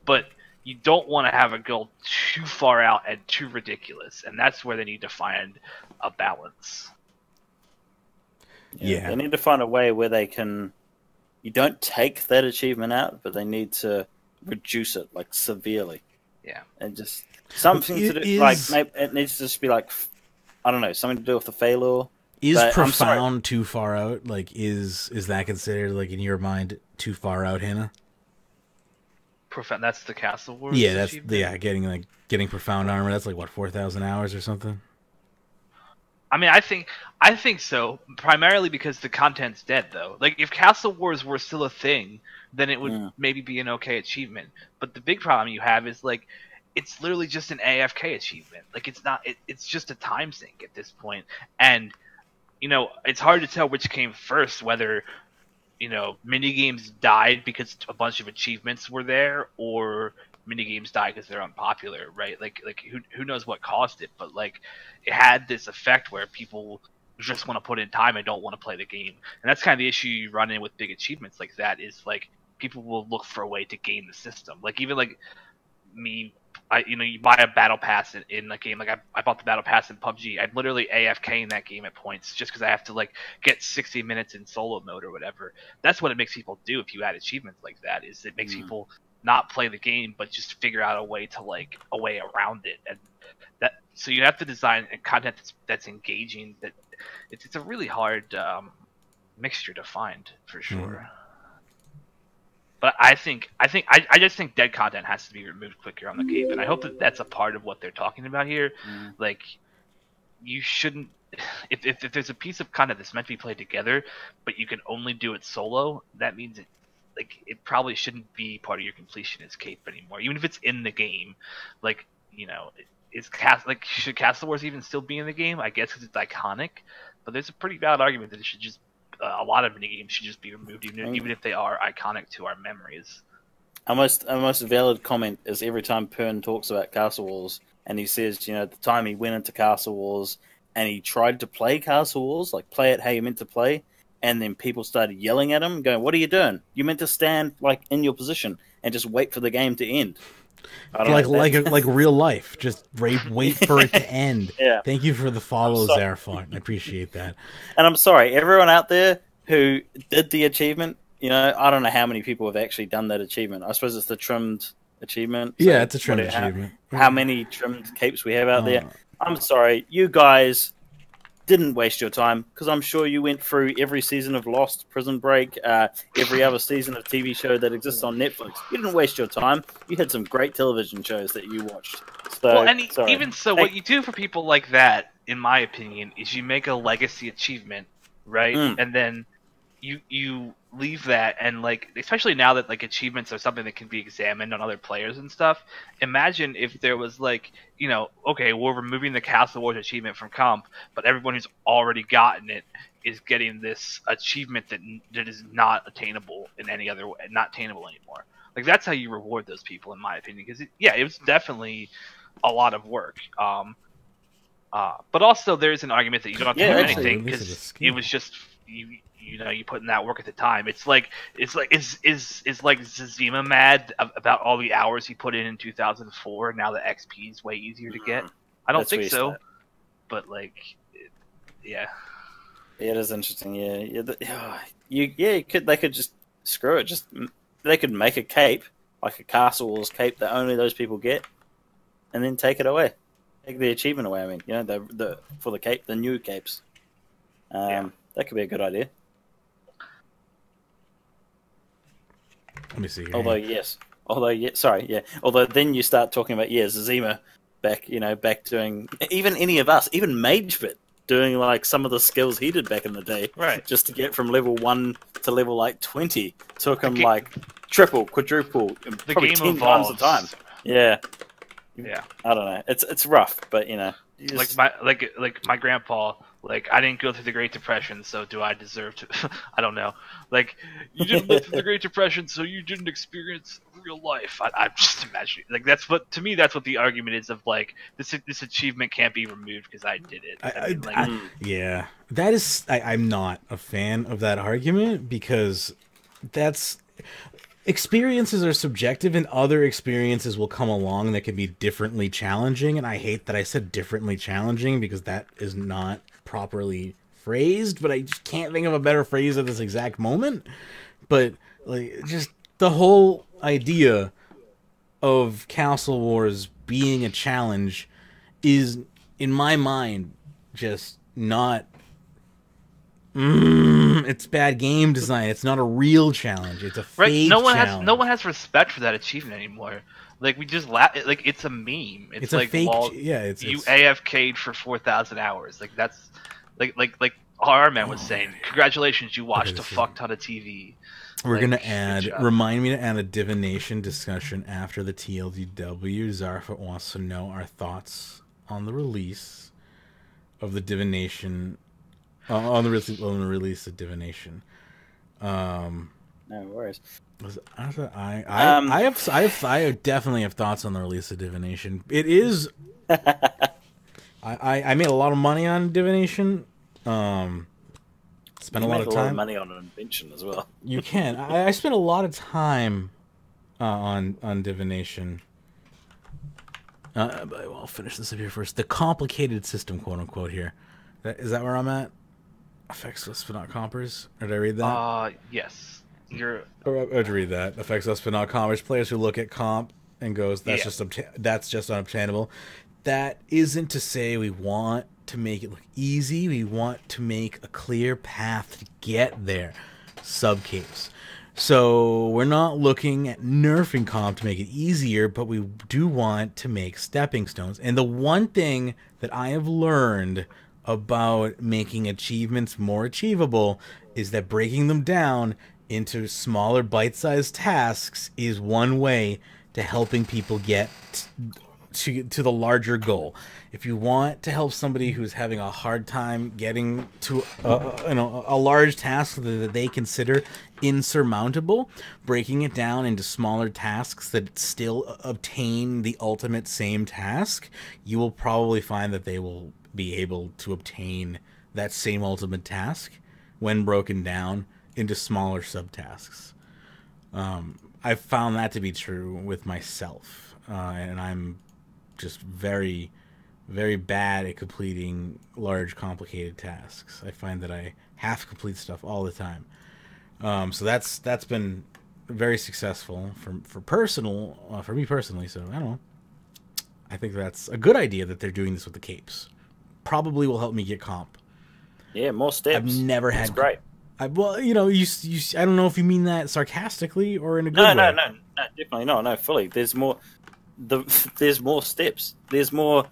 but you don't want to have a goal too far out and too ridiculous, and that's where they need to find a balance. They need to find a way where they can, you don't take that achievement out, but they need to reduce it, like, severely. Yeah. And just something to do, like, maybe it needs to just be like, I don't know, something to do with the failure. Is profound too far out? Like, is that considered, like, in your mind, too far out, Hannah? Profound. That's the Castle Wars. Yeah, that's getting profound armor. That's like what, 4,000 hours or something. I mean, I think so. Primarily because the content's dead, though. Like, if Castle Wars were still a thing, then it would maybe be an okay achievement. But the big problem you have is, like, it's literally just an AFK achievement. Like, it's not. It's just a time sink at this point, and you know, it's hard to tell which came first, whether, you know, minigames died because a bunch of achievements were there, or minigames died because they're unpopular, right? Like who knows what caused it, but, like, it had this effect where people just want to put in time and don't want to play the game. And that's kind of the issue you run in with big achievements like that, is, like, people will look for a way to game the system. Like, even, like, me, you buy a battle pass in a game. Like, I bought the battle pass in PUBG. I'm literally AFK in that game at points just because I have to, like, get 60 minutes in solo mode or whatever. That's what it makes people do if you add achievements like that. Is it makes people not play the game, but just figure out a way around it. And that, so you have to design content that's engaging. That it's a really hard mixture to find, for sure. But I just think dead content has to be removed quicker on the cape, and I hope that that's a part of what they're talking about here. Like, you shouldn't, if there's a piece of content that's meant to be played together, but you can only do it solo, that means it probably shouldn't be part of your completionist cape anymore, even if it's in the game. Like, you know, should Castle Wars even still be in the game? I guess because it's iconic, but there's a pretty valid argument that it should just a lot of minigames should just be removed, even if they are iconic to our memories. Our most valid comment is every time Pern talks about Castle Wars, and he says, you know, at the time he went into Castle Wars and he tried to play Castle Wars, like play it how you meant to play, and then people started yelling at him, going, "What are you doing? You meant to stand like in your position and just wait for the game to end." Like real life, just wait for it to end. Yeah. Thank you for the follow, Zarfont. I appreciate that. And I'm sorry, everyone out there who did the achievement, you know, I don't know how many people have actually done that achievement. I suppose it's the trimmed achievement. So Yeah, it's a trimmed achievement. How many trimmed capes we have out there? I'm sorry, you guys didn't waste your time, because I'm sure you went through every season of Lost, Prison Break, every other season of TV show that exists on Netflix. You didn't waste your time. You had some great television shows that you watched. So, well, and even so, what you do for people like that, in my opinion, is you make a legacy achievement, right? And then you leave that, and like, especially now that like achievements are something that can be examined on other players and stuff. Imagine if there was like, you know, okay, we're removing the Castle Wars achievement from comp, but everyone who's already gotten it is getting this achievement that is not attainable in any other way, not attainable anymore. Like, that's how you reward those people, in my opinion, because it was definitely a lot of work. But also there's an argument that you don't have to do anything, because it was just you put in that work at the time. Is like Zazima mad about all the hours he put in 2004? Now the XP is way easier to get. I don't think so, but like, yeah, it is interesting. They could just screw it. They could make a cape, like a Castle Wars cape that only those people get, and then take it away, take the achievement away. I mean, you know, for the cape, the new capes. That could be a good idea. Let me see here. Although then you start talking about Zazima back doing, even any of us, even Magebit doing like some of the skills he did back in the day, right? Just to get from level 1 to level like 20 took him like triple, quadruple, probably 10 times the time. Yeah. I don't know. It's rough, but you know, like my grandpa. Like, I didn't go through the Great Depression, so do I deserve to? I don't know. Like, you didn't live through the Great Depression, so you didn't experience real life. I'm just imagining. Like, that's what the argument is of, like, this achievement can't be removed because I did it. Yeah. That is... I'm not a fan of that argument, because that's... Experiences are subjective, and other experiences will come along that can be differently challenging, and I hate that I said differently challenging, because that is not properly phrased, but I just can't think of a better phrase at this exact moment. But like, just the whole idea of Castle Wars being a challenge is, in my mind, just not... it's bad game design. It's not a real challenge. It's a fake challenge. No one has respect for that achievement anymore. Like, we just like, it's a meme. It's like, a fake. You AFK'd for 4,000 hours. Like, that's like RRman was saying. Congratulations, you watched a fuck ton of TV. We're gonna remind me to add a divination discussion after the TLDW. Zarfa wants to know our thoughts on the release of the divination. On the release of Divination. No worries. I definitely have thoughts on the release of Divination. It is. I made a lot of money on Divination. Spent a lot of money on an invention as well. You can. I spent a lot of time on Divination. But I'll finish this up here first. The complicated system, quote unquote. Here, is that where I'm at? Affects us but not compers. Or did I read that? Yes. I had to read that. Affects us but not compers. Players who look at comp and goes, that's just unobtainable. That isn't to say we want to make it look easy. We want to make a clear path to get there. Subcase. So we're not looking at nerfing comp to make it easier, but we do want to make stepping stones. And the one thing that I have learned about making achievements more achievable is that breaking them down into smaller bite-sized tasks is one way to helping people get to the larger goal. If you want to help somebody who's having a hard time getting to a large task that they consider insurmountable, breaking it down into smaller tasks that still obtain the ultimate same task, you will probably find that they will be able to obtain that same ultimate task when broken down into smaller subtasks. I've found that to be true with myself, and I'm just very, very bad at completing large, complicated tasks. I find that I half complete stuff all the time. So that's been very successful for me personally. So I don't know. I think that's a good idea that they're doing this with the capes. Probably will help me get comp. Yeah, more steps. I've never had. That's great. Well, you I don't know if you mean that sarcastically or in a good way. No, definitely not. No, fully. There's more. There's more steps. There's more,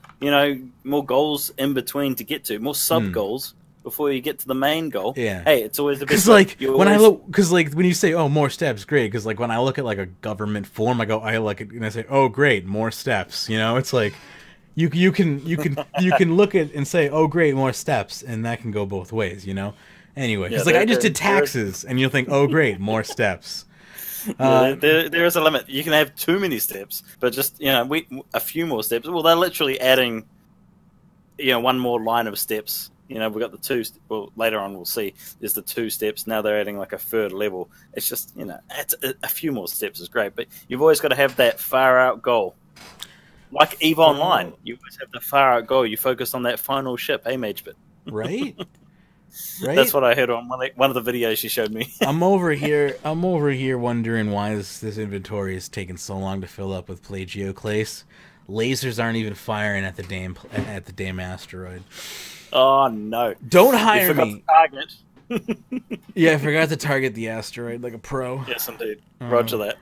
more goals in between to get to. More sub goals before you get to the main goal. Yeah. Hey, it's always the best. Because when you say, oh, more steps, great. Because like when I look at like a government form, I look at and I say, oh, great, more steps. It's like you can look at and say, oh, great, more steps, and that can go both ways. Anyway, because I just did taxes, and you'll think, oh, great, more steps. There is a limit. You can have too many steps, but just a few more steps. Well, they're literally adding, one more line of steps. We've got the two. Well, later on we'll see. There's the 2 steps. Now they're adding like a third level. It's just it's a few more steps is great, but you've always got to have that far out goal. Like EVE Online, you always have the far out goal. You focus on that final ship, Magebit. Right. Right? That's what I heard on one of the videos you showed me. I'm over here wondering why this inventory is taking so long to fill up with plagioclase. Lasers aren't even firing at the damn asteroid. Oh no! Don't hire me. Target. Yeah, I forgot to target the asteroid like a pro. Yes, indeed. Roger that.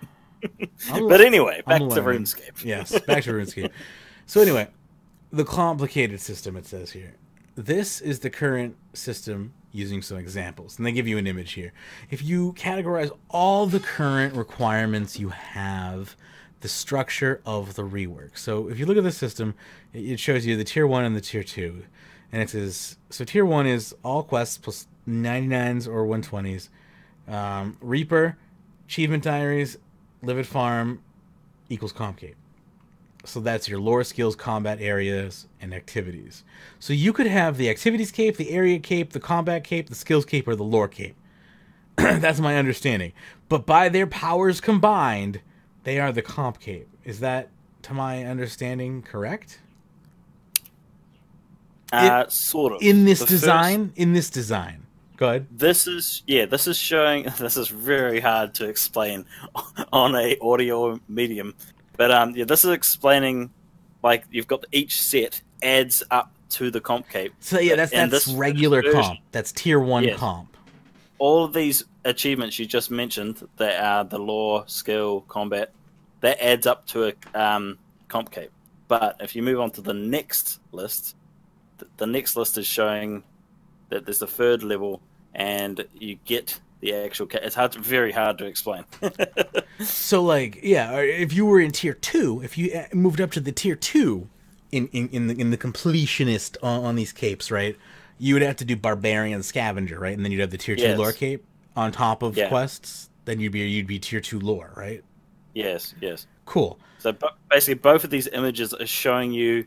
But anyway, back to RuneScape. Yes, back to RuneScape. So anyway, the complicated system, it says here. This is the current system using some examples. And they give you an image here. If you categorize all the current requirements you have, the structure of the rework. So if you look at the system, it shows you the tier 1 and the tier 2. And it says, so tier 1 is all quests plus 99s or 120s. Reaper, achievement diaries, live farm equals comp cape. So that's your lore skills, combat areas, and activities. So you could have the activities cape, the area cape, the combat cape, the skills cape, or the lore cape. That's my understanding. But by their powers combined, they are the comp cape. Is that, to my understanding, correct? Sort of. In this design? In this design. Go ahead. This is showing... This is very hard to explain on a audio medium. But this is explaining, like, you've got each set adds up to the comp cape. So yeah, that's regular comp. That's tier 1 comp. All of these achievements you just mentioned, that are the lore, skill, combat, that adds up to a comp cape. But if you move on to the next list, the next list is showing that there's a third level, and you get the actual cape. It's very hard to explain. So, like, yeah, if you were in tier 2, if you moved up to the tier 2 in the completionist on these capes, right, you would have to do Barbarian Scavenger, right, and then you'd have the tier 2 lore cape on top of quests. Then you'd be tier 2 lore, right? Yes. Cool. So basically, both of these images are showing you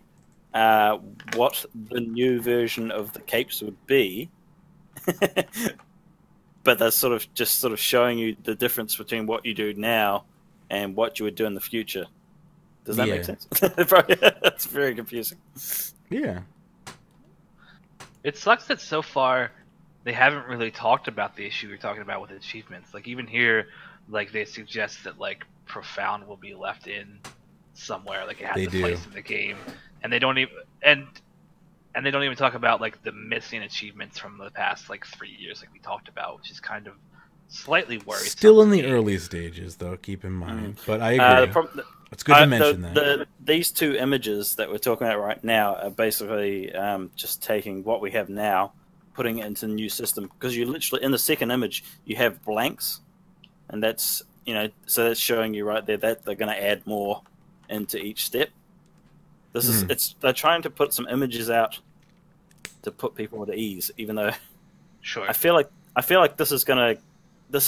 what the new version of the capes would be. But that's sort of showing you the difference between what you do now and what you would do in the future. Does that make sense? It's very confusing. Yeah. It sucks that so far they haven't really talked about the issue you're talking about with achievements. Like, even here, like, they suggest that, like, Profound will be left in somewhere, like it has a place in the game, and they don't even talk about, like, the missing achievements from the past, like, 3 years, like we talked about, which is kind of slightly worrisome. Still in the early stages, though, keep in mind. But I agree. It's good to mention that. These two images that we're talking about right now are basically just taking what we have now, putting it into the new system. Because you literally, in the second image, you have blanks, and that's, so that's showing you right there that they're going to add more into each step. This is they're trying to put some images out to put people at ease, even though Sure. I feel like this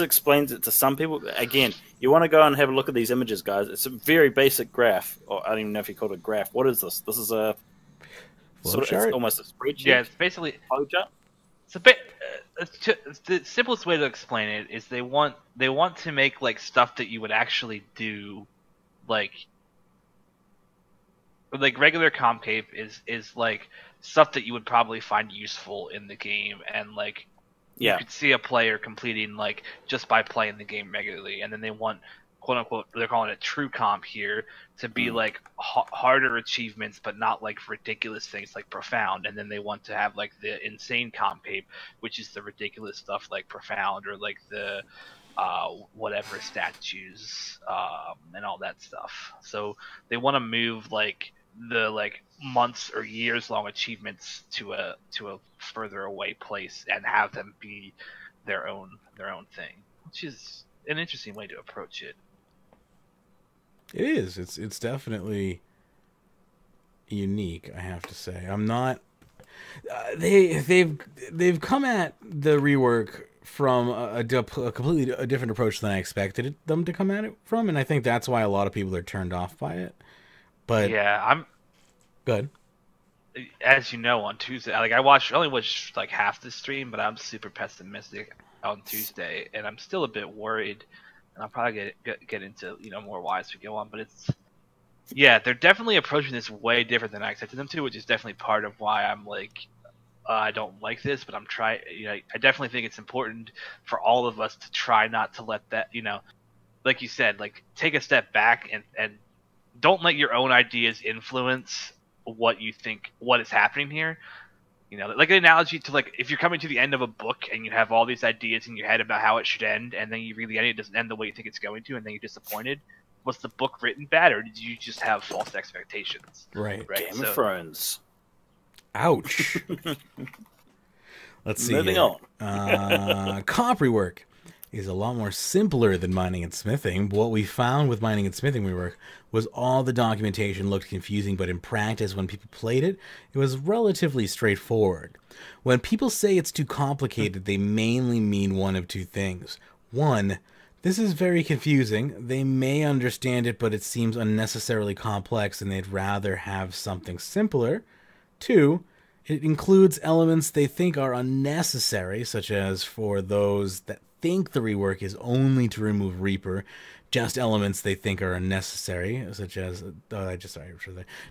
explains it to some people. Again, you want to go and have a look at these images, guys. It's a very basic graph, or I don't even know if you call it a graph. What is this? This is a it's almost a spreadsheet. Yeah, it's basically flowchart. it's a bit. The simplest way to explain it is they want to make like stuff that you would actually do, like regular comp cape is like stuff that you would probably find useful in the game, and like you could see a player completing like just by playing the game regularly, and then they want, quote unquote, they're calling it true comp here, to be like harder achievements, but not like ridiculous things like profound. And then they want to have like the insane comp cape, which is the ridiculous stuff like profound, or like the whatever statues and all that stuff. So they want to move like the like months or years long achievements to a further away place and have them be their own thing, which is an interesting way to approach it. It is. It's definitely unique, I have to say. I'm not. They've come at the rework from a completely different approach than I expected them to come at it from, and I think that's why a lot of people are turned off by it. But yeah, I'm good. As you know, on Tuesday, like I only watched like half the stream, but I'm super pessimistic on Tuesday, and I'm still a bit worried. And I'll probably get into more why as we go on, but they're definitely approaching this way different than I expected them to, which is definitely part of why I'm like I don't like this, but I'm trying. I definitely think it's important for all of us to try not to let that like you said, like take a step back and don't let your own ideas influence what you think what is happening here. Like an analogy to like if you're coming to the end of a book and you have all these ideas in your head about how it should end, and then you read the end, it doesn't end the way you think it's going to, and then you're disappointed. Was the book written bad, or did you just have false expectations? Right. Game of Thrones. Ouch. Let's see. Moving on. Comp rework is a lot more simpler than mining and smithing. What we found with mining and smithing rework was all the documentation looked confusing, but in practice, when people played it, it was relatively straightforward. When people say it's too complicated, they mainly mean one of two things. One, this is very confusing. They may understand it, but it seems unnecessarily complex, and they'd rather have something simpler. Two, it includes elements they think are unnecessary, such as for those that think the rework is only to remove Reaper, just elements they think are unnecessary, such as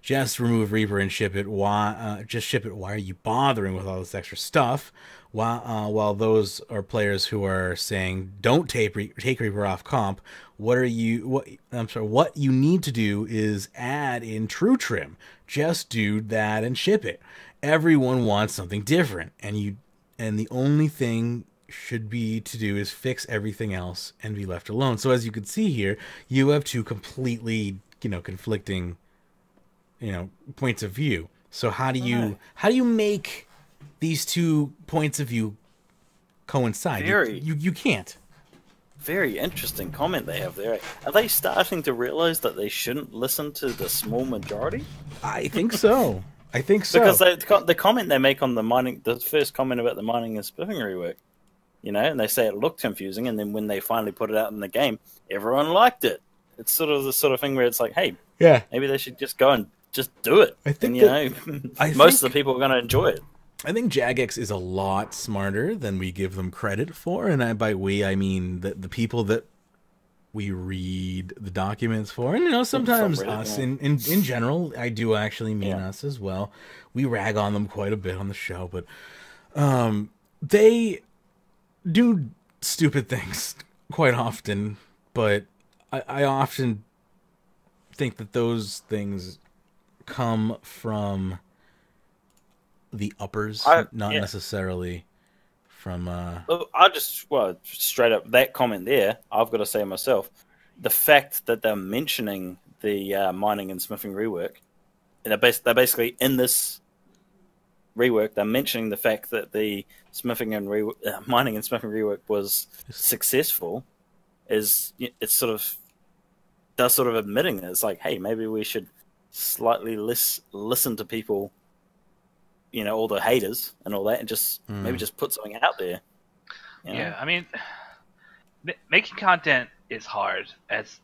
just remove Reaper and ship it. Why just ship it? Why are you bothering with all this extra stuff? While those are players who are saying don't take Reaper off comp. What you need to do is add in true trim. Just do that and ship it. Everyone wants something different, and the only thing should be to do is fix everything else and be left alone. So as you can see here, you have two completely, conflicting, points of view. So how do you make these two points of view coincide? You can't. Very interesting comment they have there. Are they starting to realize that they shouldn't listen to the small majority? I think so. Because the comment they make on the first comment about the mining and smithing rework, and they say it looked confusing, and then when they finally put it out in the game, everyone liked it. It's sort of the sort of thing where it's like, hey, maybe they should just go and just do it. I think most of the people are going to enjoy it. I think Jagex is a lot smarter than we give them credit for, and by we I mean the people that we read the documents for, and sometimes us in general. I do actually mean us as well. We rag on them quite a bit on the show, but they do stupid things quite often. But I often think that those things come from the uppers, not necessarily from straight up that comment there, I've got to say myself, the fact that they're mentioning the mining and smithing rework, and they're basically in this rework, they're mentioning the fact that the smithing and mining and smithing rework was successful, they're sort of admitting that it's like, hey, maybe we should slightly less listen to people, all the haters and all that, and just maybe just put something out there. Yeah, I mean, making content is hard. As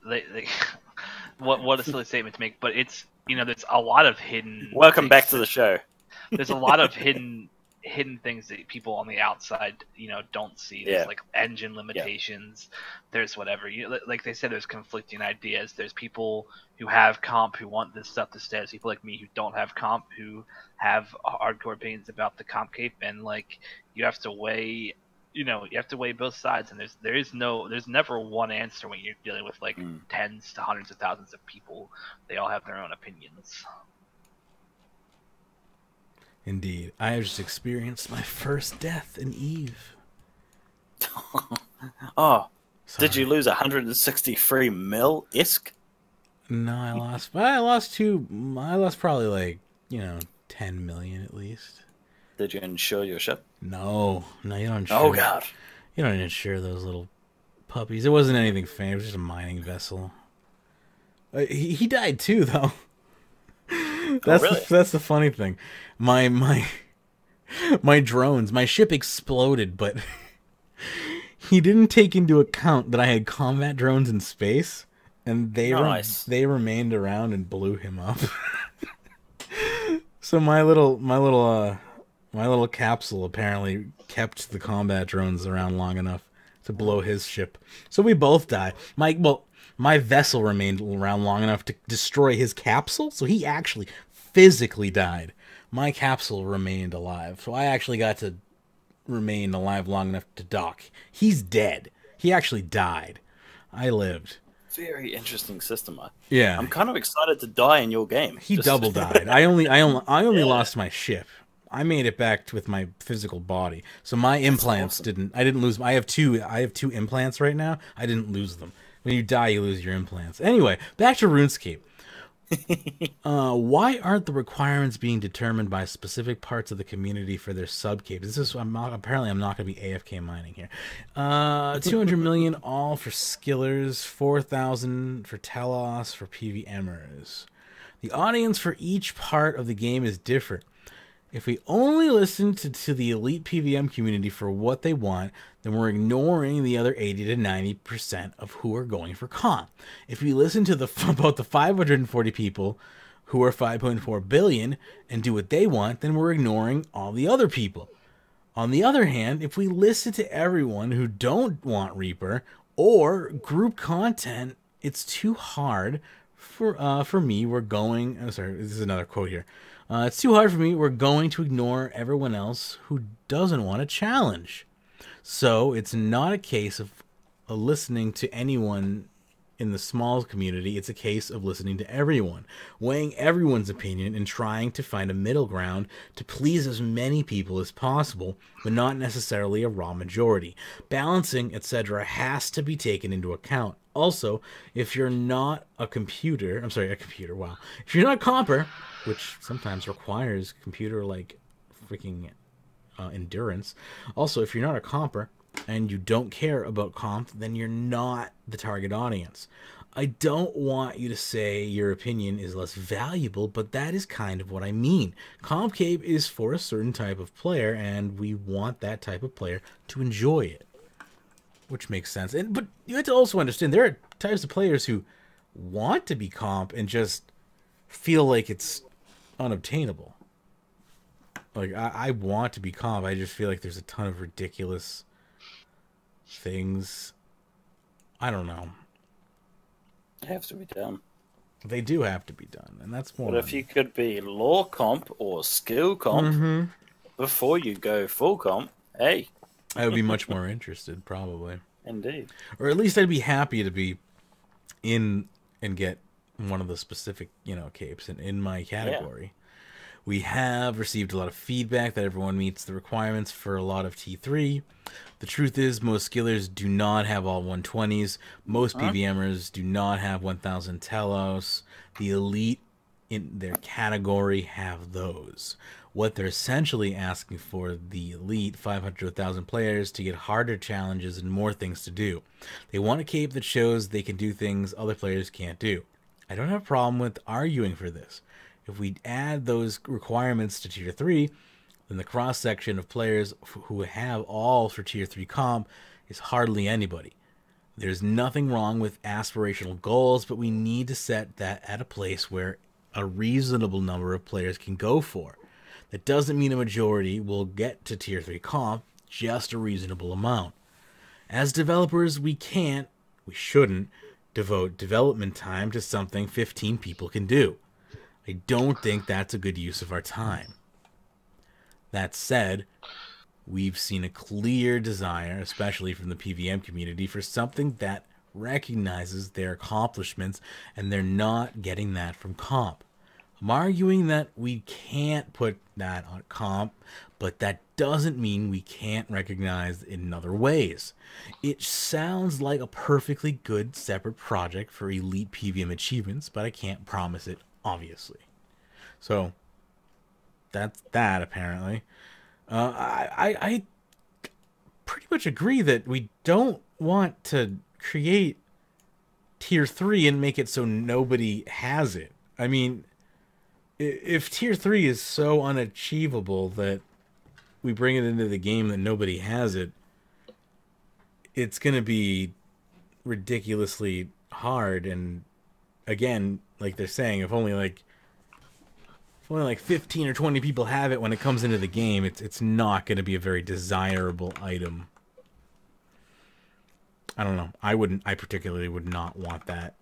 what a silly statement to make, but it's there's a lot of hidden. Welcome back to the show. There's a lot of hidden things that people on the outside don't see. There's like engine limitations. There's whatever like they said. There's conflicting ideas. There's people who have comp who want this stuff to stay. There's people like me who don't have comp who have hardcore opinions about the comp cape, and like you have to weigh. You have to weigh both sides, and there's never one answer when you're dealing with like tens to hundreds of thousands of people. They all have their own opinions. Indeed. I just experienced my first death in EVE. Oh, sorry. Did you lose 163 mil ISK? No, I lost probably like 10 million at least. Did you insure your ship? No, you don't insure. Oh God, you don't insure those little puppies. It wasn't anything fancy. It was just a mining vessel. He died too, though. That's the funny thing. My drones, my ship exploded, but he didn't take into account that I had combat drones in space, and they remained around and blew him up. So my little capsule apparently kept the combat drones around long enough to blow his ship. So we both died. My vessel remained around long enough to destroy his capsule, so he actually physically died. My capsule remained alive, so I actually got to remain alive long enough to dock. He's dead. He actually died. I lived. Very interesting system. Yeah, I'm kind of excited to die in your game. He double died. I only lost my ship. I made it back with my physical body. So my implants didn't. I didn't lose. I have two implants right now. I didn't lose them. When you die, you lose your implants. Anyway, back to RuneScape. Why aren't the requirements being determined by specific parts of the community for their subcapes? Apparently I'm not going to be AFK mining here. 200 million all for skillers, 4,000 for telos, for PVMers. The audience for each part of the game is different. If we only listen to the elite PVM community for what they want, then we're ignoring the other 80 to 90% of who are going for comp. If we listen to about the 540 people who are 5.4 billion and do what they want, then we're ignoring all the other people. On the other hand, if we listen to everyone who don't want Reaper or group content, it's too hard for me. We're going... Oh, sorry, this is another quote here. It's too hard for me. We're going to ignore everyone else who doesn't want a challenge. So it's not a case of listening to anyone in the small community. It's a case of listening to everyone, weighing everyone's opinion and trying to find a middle ground to please as many people as possible, but not necessarily a raw majority. Balancing, etc. has to be taken into account. Also, if you're not a computer, if you're not a comper, which sometimes requires computer like freaking endurance. Also, if you're not a comper and you don't care about comp, then you're not the target audience. I don't want you to say your opinion is less valuable, but that is kind of what I mean. Comp cape is for a certain type of player, and we want that type of player to enjoy it. Which makes sense. But you have to also understand there are types of players who want to be comp and just feel like it's unobtainable. Like, I want to be comp. I just feel like there's a ton of ridiculous things. I don't know. It has to be done. They do have to be done, and that's more. But if you could be lore comp or skill comp before you go full comp, hey. I would be much more interested, probably. Indeed. Or at least I'd be happy to be in and get one of the specific, capes in my category. Yeah. We have received a lot of feedback that everyone meets the requirements for a lot of T3. The truth is, most skillers do not have all 120s. Most PVMers do not have 1,000 telos. The elite in their category have those. What they're essentially asking for the elite 500 to 1,000 players to get harder challenges and more things to do. They want a cape that shows they can do things other players can't do. I don't have a problem with arguing for this. If we add those requirements to Tier 3, then the cross-section of players who have all for Tier 3 comp is hardly anybody. There's nothing wrong with aspirational goals, but we need to set that at a place where a reasonable number of players can go for. That doesn't mean a majority will get to Tier 3 comp, just a reasonable amount. As developers, we shouldn't, devote development time to something 15 people can do. I don't think that's a good use of our time. That said, we've seen a clear desire, especially from the PVM community, for something that recognizes their accomplishments, and they're not getting that from comp. I'm arguing that we can't put that on comp, but that doesn't mean we can't recognize it in other ways. It sounds like a perfectly good separate project for elite PVM achievements, but I can't promise it, obviously. So, that's that, apparently. I pretty much agree that we don't want to create Tier 3 and make it so nobody has it. I mean, if Tier 3 is so unachievable that we bring it into the game that nobody has it, it's going to be ridiculously hard. And again, like they're saying, if only like 15 or 20 people have it when it comes into the game, it's not going to be a very desirable item. I don't know. I particularly would not want that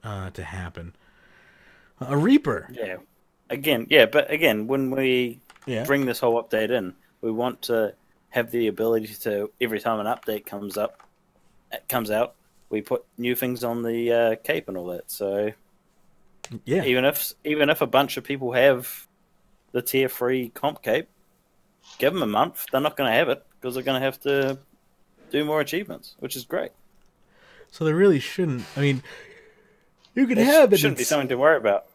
to happen. A Reaper. Yeah. But again, when we bring this whole update in, we want to have the ability to, every time an update comes out, we put new things on the cape and all that. So yeah, even if a bunch of people have the Tier 3 comp cape, give them a month. They're not going to have it because they're going to have to do more achievements, which is great. So they really shouldn't. I mean, you could have it. Shouldn't be something to worry about.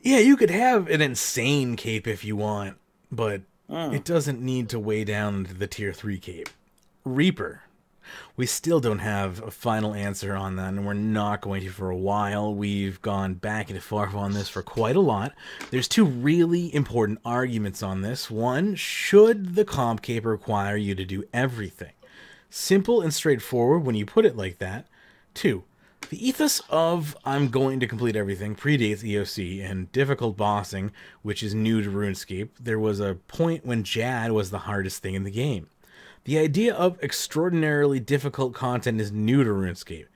Yeah, you could have an insane cape if you want, but it doesn't need to weigh down the Tier 3 cape. Reaper. We still don't have a final answer on that, and we're not going to for a while. We've gone back and forth on this for quite a lot. There's two really important arguments on this. One, should the comp cape require you to do everything? Simple and straightforward when you put it like that. Two, the ethos of I'm going to complete everything predates EOC and difficult bossing, which is new to RuneScape. There was a point when Jad was the hardest thing in the game. The idea of extraordinarily difficult content is new to RuneScape,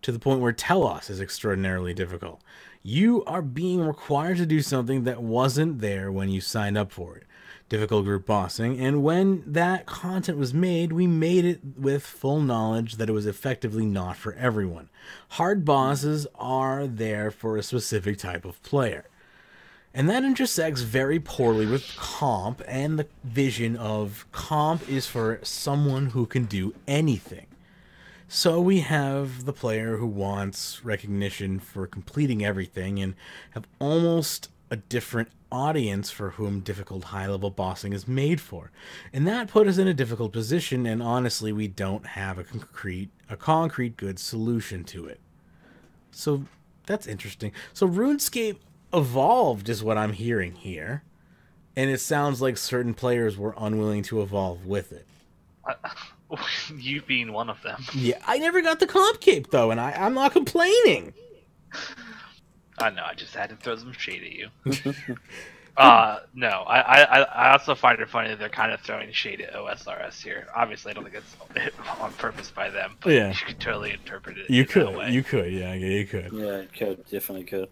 to the point where Telos is extraordinarily difficult. You are being required to do something that wasn't there when you signed up for it. Difficult group bossing, and when that content was made, we made it with full knowledge that it was effectively not for everyone. Hard bosses are there for a specific type of player. And that intersects very poorly with comp and the vision of comp is for someone who can do anything. So we have the player who wants recognition for completing everything and have almost a different audience for whom difficult high-level bossing is made for. And that put us in a difficult position, and honestly, we don't have a concrete good solution to it. So that's interesting. So RuneScape evolved is what I'm hearing here, and it sounds like certain players were unwilling to evolve with it. You being one of them. Yeah, I never got the comp cape though, and I'm not complaining. I know, I just had to throw some shade at you. No, I also find it funny that they're kind of throwing shade at OSRS here. Obviously, I don't think it's on purpose by them, but you could totally interpret it. You could, yeah, you could. Yeah, you could, definitely could.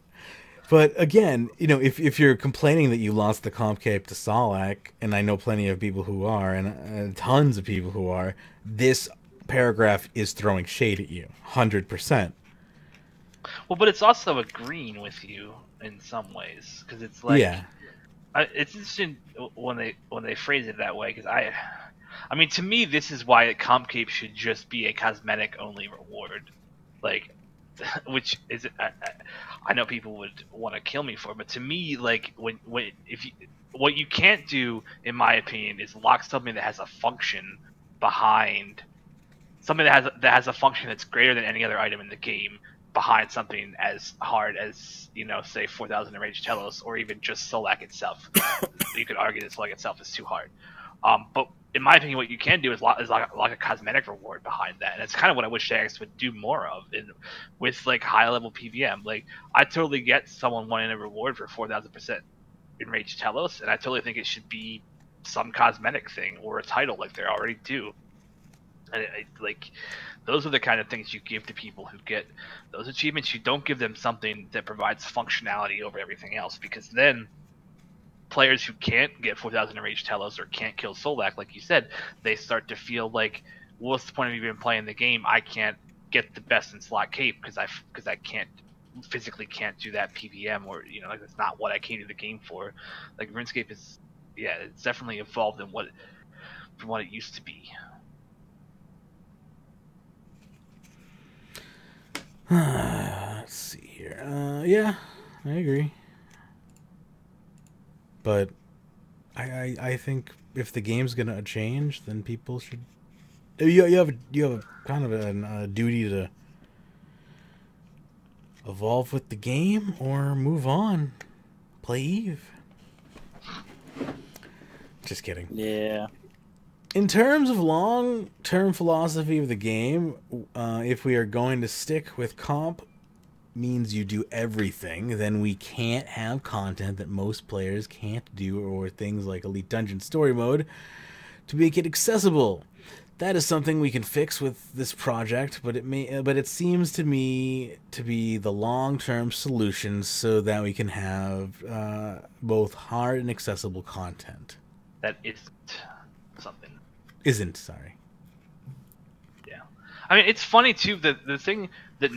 But again, if you're complaining that you lost the comp cape to Solak, and I know plenty of people who are, and tons of people who are, this paragraph is throwing shade at you, 100%. Well, but it's also agreeing with you in some ways, because it's like, it's interesting when they phrase it that way. Because I mean, to me, this is why a comp cape should just be a cosmetic only reward, like, which is I know people would want to kill me for, but to me, like what you can't do, in my opinion, is lock something that has a function behind something that has a function that's greater than any other item in the game behind something as hard as, say 4,000 Enraged Telos, or even just Solak itself. You could argue that Solak itself is too hard. But in my opinion, what you can do is like a cosmetic reward behind that, and it's kind of what I wish Jagex would do more of with like high level PVM. Like, I totally get someone wanting a reward for 4,000% Enraged Telos, and I totally think it should be some cosmetic thing or a title like they already do. And like, those are the kind of things you give to people who get those achievements. You don't give them something that provides functionality over everything else, because then players who can't get 4,000 Enraged Telos or can't kill Solak, like you said, they start to feel like, what's the point of even playing the game? I can't get the best in slot cape because I can't physically can't do that PVM, or like, that's not what I came to the game for. Like, RuneScape is, it's definitely evolved from what it used to be. Let's see here. Yeah, I agree. But I think if the game's gonna change, then people should. You have a kind of a duty to evolve with the game or move on. Play Eve. Just kidding. Yeah. In terms of long-term philosophy of the game, if we are going to stick with comp means you do everything, then we can't have content that most players can't do, or things like Elite Dungeon Story Mode, to make it accessible. That is something we can fix with this project, but it seems to me to be the long-term solution so that we can have both hard and accessible content. That isn't something. Sorry. Yeah, I mean, it's funny too. The thing that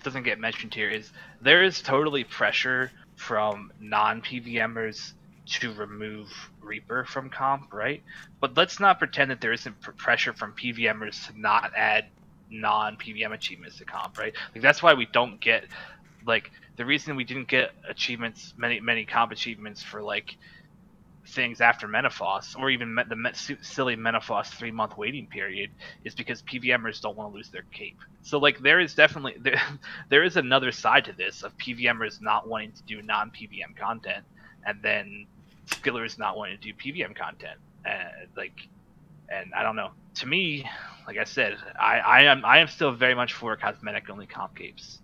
doesn't get mentioned here is there is totally pressure from non-PVMers to remove Reaper from comp, right? But let's not pretend that there isn't pressure from PVMers to not add non-PVM achievements to comp, right? Like, that's why we don't get, like, the reason we didn't get achievements, many comp achievements for like things after Menopause, or even the silly Menopause 3-month waiting period, is because PVMers don't want to lose their cape. So like, there is definitely there is another side to this of PVMers not wanting to do non-PVM content, and then skillers not wanting to do PVM content. And I don't know. To me, like I said, I am still very much for cosmetic only comp capes,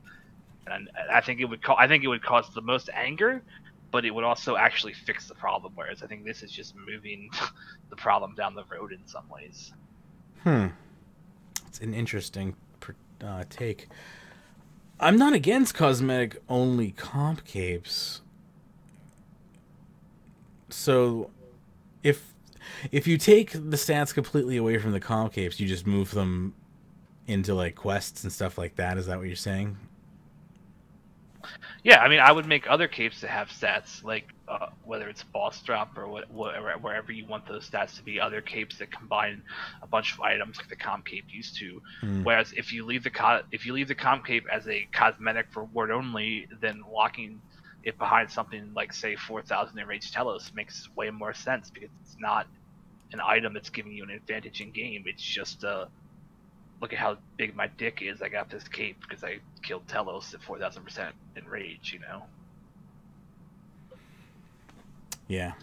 and I think it would cause the most anger, but it would also actually fix the problem, whereas I think this is just moving the problem down the road in some ways. It's an interesting take. I'm not against cosmetic only comp capes. So if you take the stats completely away from the comp capes, you just move them into like quests and stuff like that. Is that what you're saying? Yeah, I mean, I would make other capes that have stats, like whether it's boss drop or wherever you want those stats to be, other capes that combine a bunch of items like the comp cape used to. Whereas if you leave the comp cape as a cosmetic reward only, then locking it behind something like, say, 4,000 Enraged Telos makes way more sense, because it's not an item that's giving you an advantage in game. It's just look at how big my dick is. I got this cape because I killed Telos at 4,000% enrage, Yeah.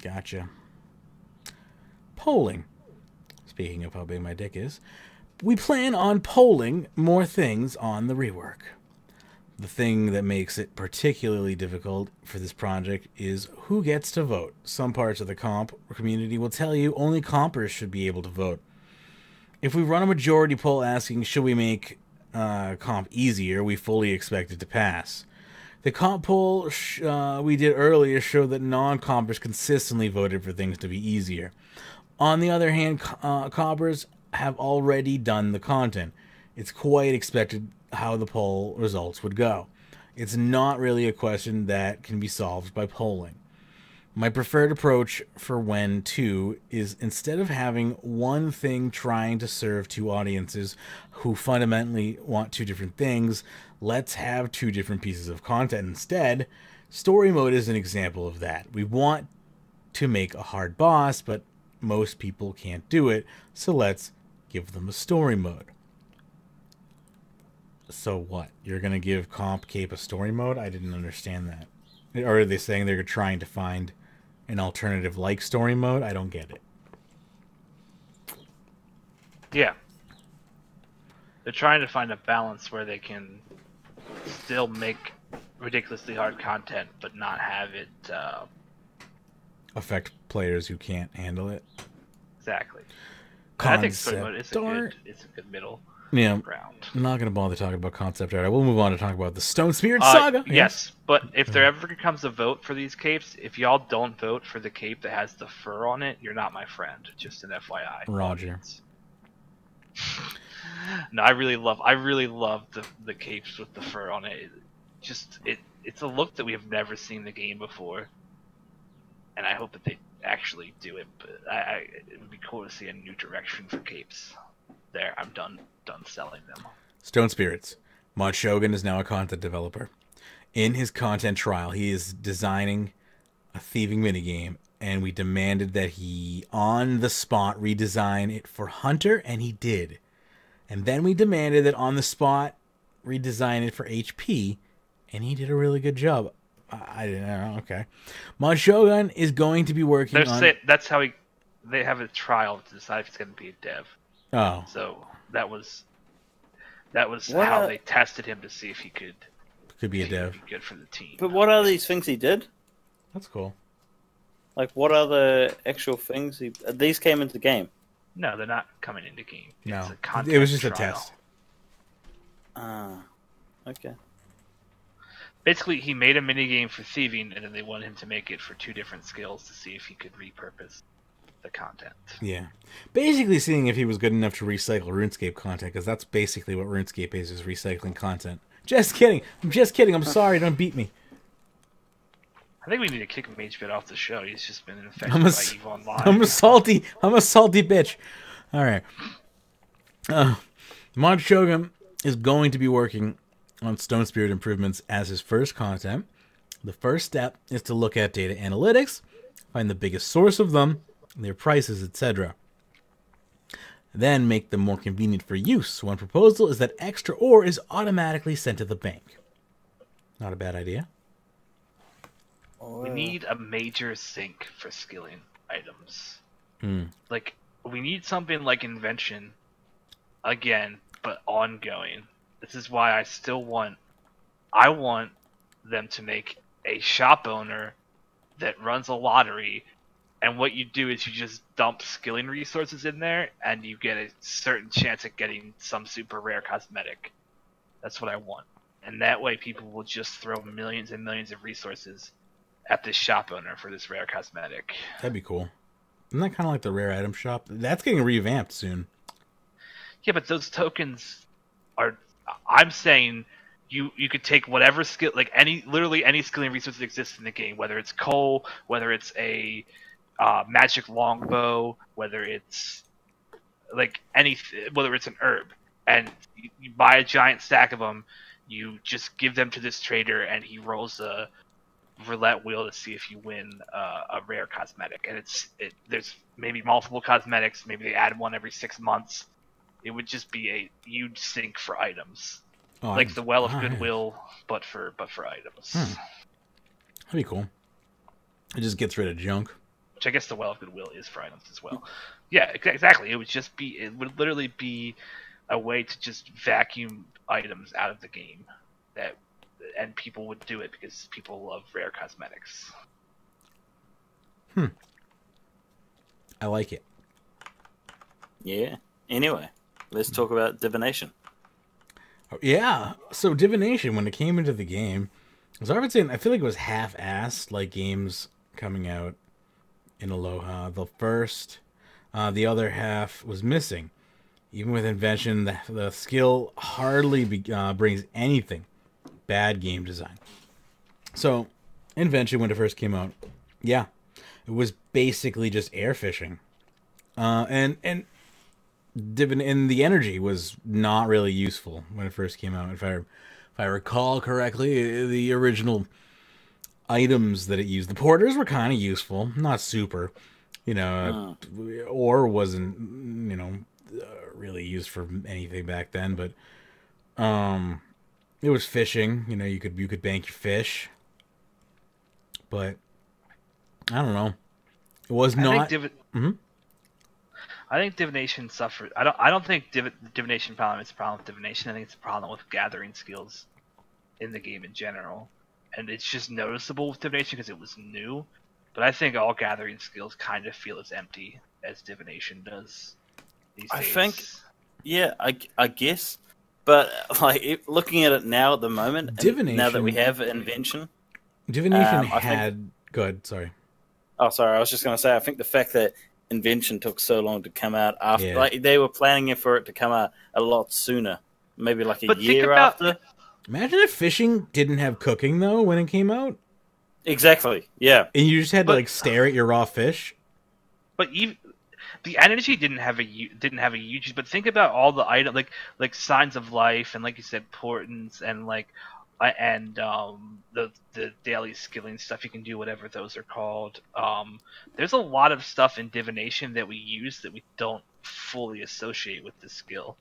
Gotcha. Polling. Speaking of how big my dick is, we plan on polling more things on the rework. The thing that makes it particularly difficult for this project is who gets to vote. Some parts of the comp community will tell you only compers should be able to vote. If we run a majority poll asking, should we make comp easier, we fully expect it to pass. The comp poll we did earlier showed that non-compers consistently voted for things to be easier. On the other hand, compers have already done the content. It's quite expected how the poll results would go. It's not really a question that can be solved by polling. My preferred approach for when to is, instead of having one thing trying to serve two audiences who fundamentally want two different things, let's have two different pieces of content instead. Story mode is an example of that. We want to make a hard boss, but most people can't do it, so let's give them a story mode. So what? You're gonna give Comp Cape a story mode? I didn't understand that. Or are they saying they're trying to find an alternative like story mode? I don't get it. Yeah. They're trying to find a balance where they can still make ridiculously hard content, but not have it affect players who can't handle it. Exactly. I think story mode is a good middle ground. I'm not going to bother talking about concept art. I will move on to talk about the Stone Spirit Saga. Yes, but if there ever comes a vote for these capes, if y'all don't vote for the cape that has the fur on it, you're not my friend. Just an FYI. Roger. No, I really love the capes with the fur on it. It's a look that we have never seen in the game before, and I hope that they actually do it. But it would be cool to see a new direction for capes. There, I'm done selling them. Stone Spirits. Mod Shogun is now a content developer. In his content trial, he is designing a thieving minigame, and we demanded that he, on the spot, redesign it for Hunter, and he did. And then we demanded that on the spot, redesign it for HP, and he did a really good job. I didn't know. Okay. Mod Shogun is going to be working on... That's how they have a trial to decide if it's going to be a dev. Oh. So that was how they tested him to see if he could be a dev. Be good for the team. But what are these things he did? That's cool. Like, what are the actual things these came into the game? No, they're not coming into game. No, it was just a test. Okay. Basically, he made a minigame for thieving, and then they wanted him to make it for 2 different skills to see if he could repurpose the content. Yeah. Basically seeing if he was good enough to recycle RuneScape content, because that's basically what RuneScape is recycling content. Just kidding. I'm sorry. Don't beat me. I think we need to kick Magebit off the show. He's just been infected by EVE Online. I'm a salty bitch. All right. Mod Shogun is going to be working on Stone Spirit improvements as his first content. The first step is to look at data analytics, find the biggest source of them, their prices, etc. Then make them more convenient for use. One proposal is that extra ore is automatically sent to the bank. Not a bad idea. We need a major sink for skilling items. Like, we need something like Invention, again, but ongoing. This is why I want them to make a shop owner that runs a lottery, and what you do is you just dump skilling resources in there, and you get a certain chance at getting some super rare cosmetic. That's what I want. And that way people will just throw millions and millions of resources at this shop owner for this rare cosmetic. That'd be cool. Isn't that kind of like the rare item shop? That's getting revamped soon. Yeah, but those tokens are... I'm saying you could take whatever skill... Like, literally any skilling resource that exists in the game, whether it's coal, whether it's a magic longbow, whether it's... like whether it's an herb, and you buy a giant stack of them, you just give them to this trader, and he rolls a roulette wheel to see if you win a rare cosmetic. And there's maybe multiple cosmetics, maybe they add one every 6 months. It would just be a huge sink for items, like the Well of Goodwill, but for items. That'd be cool. It just gets rid of junk. Which I guess the Well of Goodwill is for items as well. Yeah, exactly. It would literally be a way to just vacuum items out of the game, and people would do it because people love rare cosmetics. I like it. Yeah. Anyway, let's talk about Divination. Yeah. So Divination, when it came into the game, as I would say, I feel like it was half-assed, like games coming out in Aloha. The other half was missing. Even with Invention, the skill hardly brings anything. Bad game design. So, Invention, when it first came out, yeah, it was basically just air fishing. And the energy was not really useful when it first came out. If I recall correctly, the original items that it used, the porters were kind of useful, not super, or wasn't, really used for anything back then, but It was fishing. You know, you could bank your fish, but I don't know. It was not. I think divination suffered. I don't think divination problem is a problem with divination. I think it's a problem with gathering skills in the game in general, and it's just noticeable with divination because it was new. But I think all gathering skills kind of feel as empty as divination does these days. I think, yeah, I guess. But like looking at it now at the moment, Divination, now that we have invention, divination had. Go ahead. Sorry. Oh, sorry. I was just going to say. I think the fact that invention took so long to come out after, like they were planning for it to come out a lot sooner, maybe like a year after. Imagine if fishing didn't have cooking though when it came out. Exactly. Yeah. And you just had to like stare at your raw fish. But even the energy didn't have a huge. But think about all the items like signs of life and like you said portents and like the daily skilling stuff you can do, whatever those are called. There's a lot of stuff in divination that we use that we don't fully associate with the skill.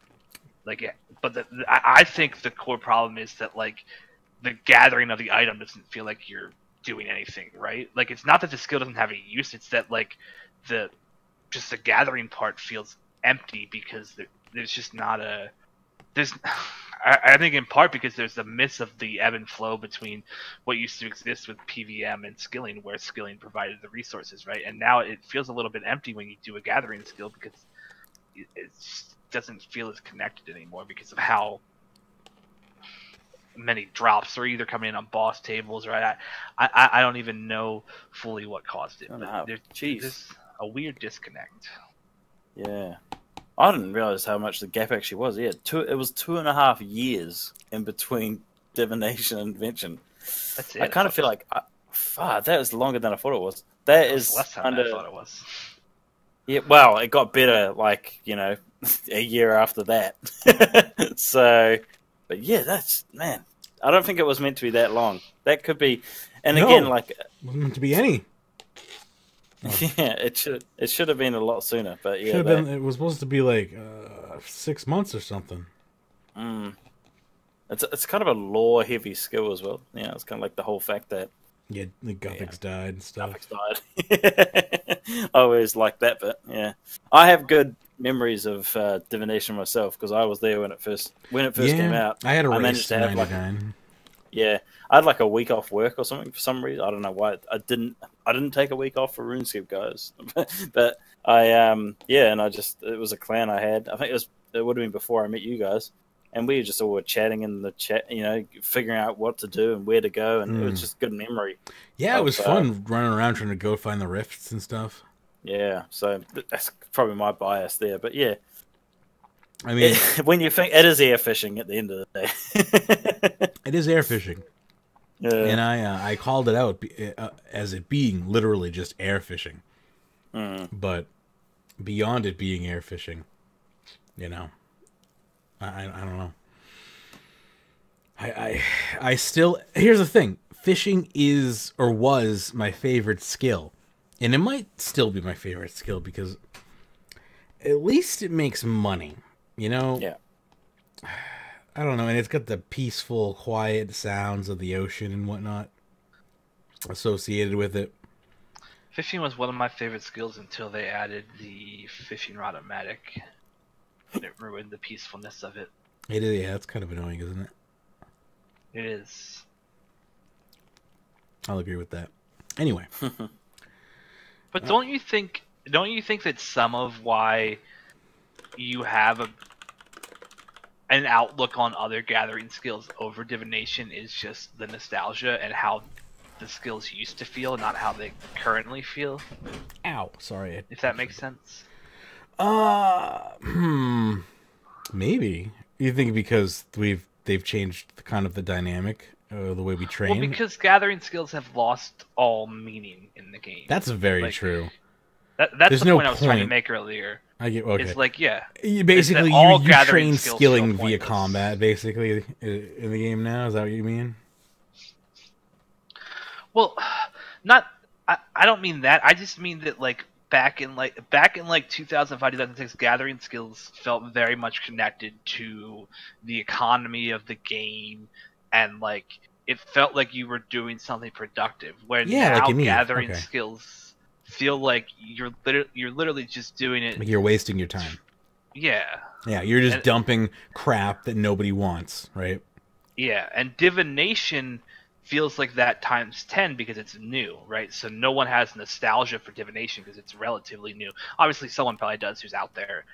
I think the core problem is that like the gathering of the item doesn't feel like you're doing anything, right? Like it's not that the skill doesn't have a use, it's that like the gathering part feels empty because there's just not a I think in part because there's a miss of the ebb and flow between what used to exist with PVM and skilling, where skilling provided the resources, right? And now it feels a little bit empty when you do a gathering skill because it just doesn't feel as connected anymore because of how many drops are either coming in on boss tables, right? I don't even know fully what caused it. But there's a weird disconnect. Yeah. I didn't realize how much the gap actually was. Yeah, it was 2.5 years in between divination and invention. That's it. I kind of feel like, that was longer than I thought it was. That is less than I thought it was. Yeah, well, it got better, like, a year after that. So, but yeah, man, I don't think it was meant to be that long. That could be, and no, again, like, it wasn't meant to be any. Yeah, it should have been a lot sooner, but yeah, it was supposed to be like 6 months or something. It's kind of a lore heavy skill as well. Yeah, it's kind of like the whole fact that the Gothics died and stuff. Gothics died. I always liked that bit. Yeah, I have good memories of divination myself because I was there when it first came out. I had a race in '99. I had like a week off work or something for some reason. I don't know why. I didn't take a week off for RuneScape, guys. But and it was a clan I had. I think it would have been before I met you guys, and we just all were chatting in the chat, figuring out what to do and where to go, and it was just good memory. Yeah, it was fun running around trying to go find the rifts and stuff. Yeah, so that's probably my bias there, but yeah. I mean, when you think it is air fishing at the end of the day, it is air fishing. Yeah. And I called it out as it being literally just air fishing. But beyond it being air fishing, I don't know. I still, here's the thing, fishing is or was my favorite skill, and it might still be my favorite skill because at least it makes money. Yeah. I don't know, and it's got the peaceful, quiet sounds of the ocean and whatnot associated with it. Fishing was one of my favorite skills until they added the fishing rod automatic, and it ruined the peacefulness of it. It is, yeah, that's kind of annoying, isn't it? It is. I'll agree with that. Anyway. But don't you think that some of why you have an outlook on other gathering skills over divination is just the nostalgia and how the skills used to feel, not how they currently feel? Ow, sorry. If that makes sense. Maybe. You think because they've changed kind of the dynamic, the way we train? Well, because gathering skills have lost all meaning in the game. That's very true. That's There's the point I was trying to make earlier. I get okay. It's like, yeah. Basically, you train skilling via pointless. combat, basically, in the game now? Is that what you mean? Well, I don't mean that. I just mean that, like, back in like 2005 2006, gathering skills felt very much connected to the economy of the game, and like it felt like you were doing something productive. Where Yeah, now like in Eve. gathering Okay. skills feel like you're literally just doing it. Like you're wasting your time. Yeah. Yeah, you're just And, dumping crap that nobody wants, right? yeah, and divination feels like that times 10 because it's new, right? So no one has nostalgia for divination because it's relatively new. Obviously someone probably does who's out there,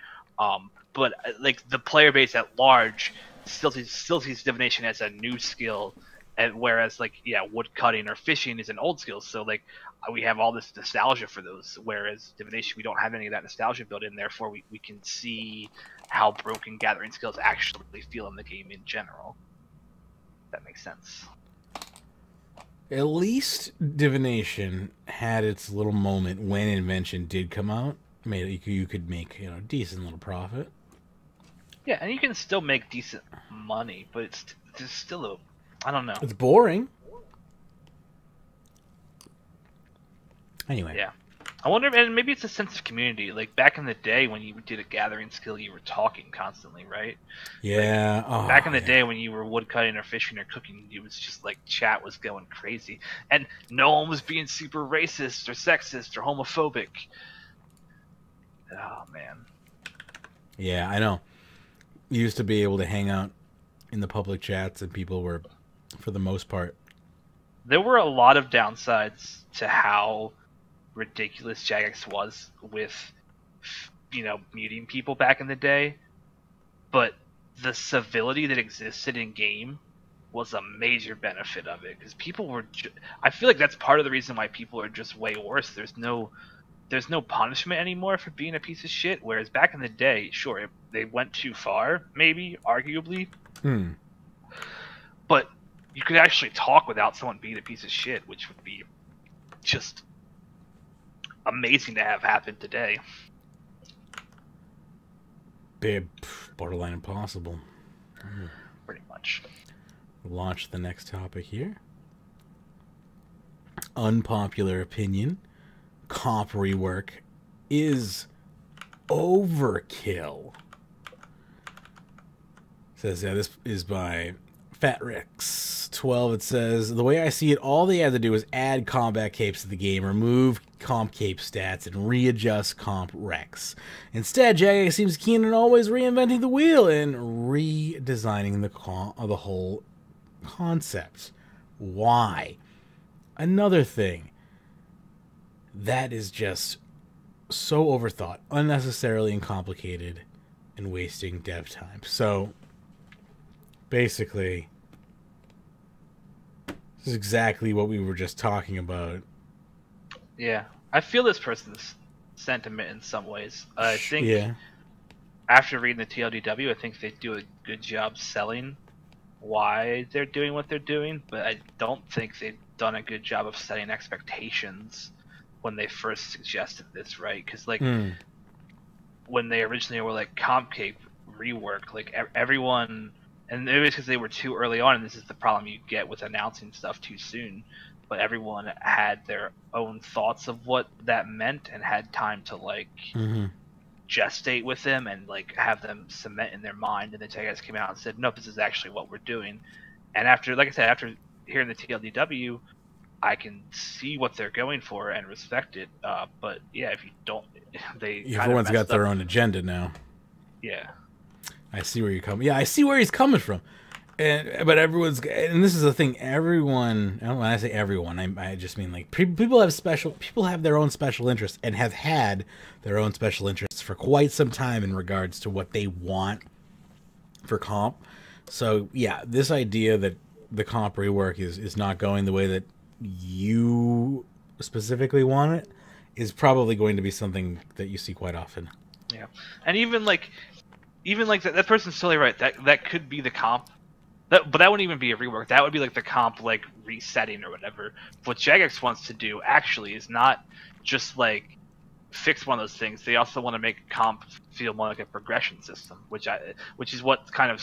but like the player base at large still sees divination as a new skill, and whereas like wood cutting or fishing is an old skill. So like we have all this nostalgia for those, whereas divination we don't have any of that nostalgia built in. Therefore we can see how broken gathering skills actually feel in the game in general. That makes sense. At least divination had its little moment when invention did come out. You could make decent little profit. Yeah, and you can still make decent money, but it's still I don't know. It's boring. Anyway. Yeah. I wonder, and maybe it's a sense of community. Like back in the day when you did a gathering skill, you were talking constantly, right? Yeah. Like, back in the day when you were woodcutting or fishing or cooking, it was just like chat was going crazy, and no one was being super racist or sexist or homophobic. Oh man. Yeah, I know. You used to be able to hang out in the public chats, and people were, for the most part. There were a lot of downsides to how ridiculous Jagex was with, muting people back in the day, but the civility that existed in game was a major benefit of it, because people were I feel like that's part of the reason why people are just way worse. There's no punishment anymore for being a piece of shit, whereas back in the day, sure, they went too far, maybe arguably, but you could actually talk without someone being a piece of shit, which would be just amazing to have happen today. Borderline impossible. Pretty much. Launch the next topic here. Unpopular opinion. Comp rework is overkill. Says, this is by FatRex12. It says, the way I see it, all they had to do is add combat capes to the game, remove comp cape stats, and readjust comp recs. Instead, Jagex seems keen on always reinventing the wheel and redesigning the whole concept. Why? Another thing that is just so overthought, unnecessarily and complicated, and wasting dev time. So basically, this is exactly what we were just talking about. Yeah, I feel this person's sentiment in some ways. I think after reading the TLDW, I think they do a good job selling why they're doing what they're doing, but I don't think they've done a good job of setting expectations when they first suggested this, right? Because like when they originally were like comp cape rework, like everyone, and it was because they were too early on, and this is the problem you get with announcing stuff too soon. But everyone had their own thoughts of what that meant and had time to like gestate with them and like have them cement in their mind. And then Jagex came out and said, "No, this is actually what we're doing." And after, like I said, after hearing the TLDW, I can see what they're going for and respect it. But yeah, if you don't, everyone's got their own agenda now. Yeah, I see where you're coming. Yeah, I see where he's coming from. But everyone's, and this is the thing. Everyone, when I say everyone, I just mean like people have their own special interests and have had their own special interests for quite some time in regards to what they want for comp. So yeah, this idea that the comp rework is not going the way that you specifically want it is probably going to be something that you see quite often. Yeah, and even like that person's totally right. That could be the comp. But that wouldn't even be a rework. That would be like the comp like resetting or whatever. What Jagex wants to do actually is not just like fix one of those things. They also want to make comp feel more like a progression system, which is what kind of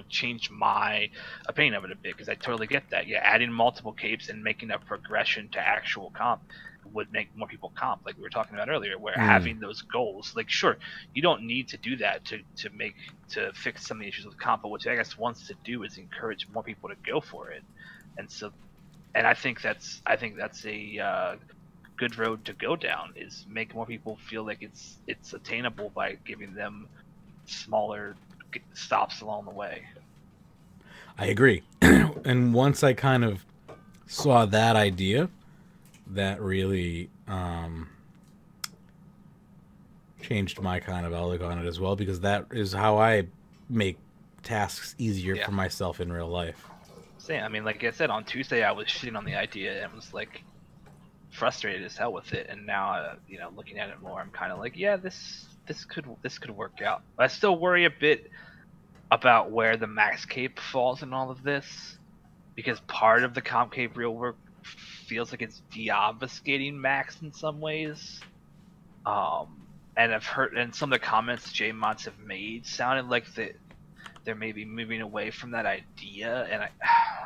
changed my opinion of it a bit, because I totally get that. Yeah, adding multiple capes and making a progression to actual comp. would make more people comp, like we were talking about earlier, where having those goals, like sure, you don't need to do that to fix some of the issues with comp, but what Vegas wants to do is encourage more people to go for it. And I think that's a good road to go down, is make more people feel like it's attainable by giving them smaller stops along the way. I agree. And once I kind of saw that idea, that really changed my kind of outlook on it as well, because that is how I make tasks easier for myself in real life. I mean, like I said, on Tuesday I was shitting on the idea and was like frustrated as hell with it, and now looking at it more, I'm kind of like, yeah, this could work out. I still worry a bit about where the max cape falls in all of this, because part of the comp cape rework feels like it's de-obfuscating max in some ways. And I've heard, and some of the comments JMods have made sounded like they're maybe moving away from that idea. And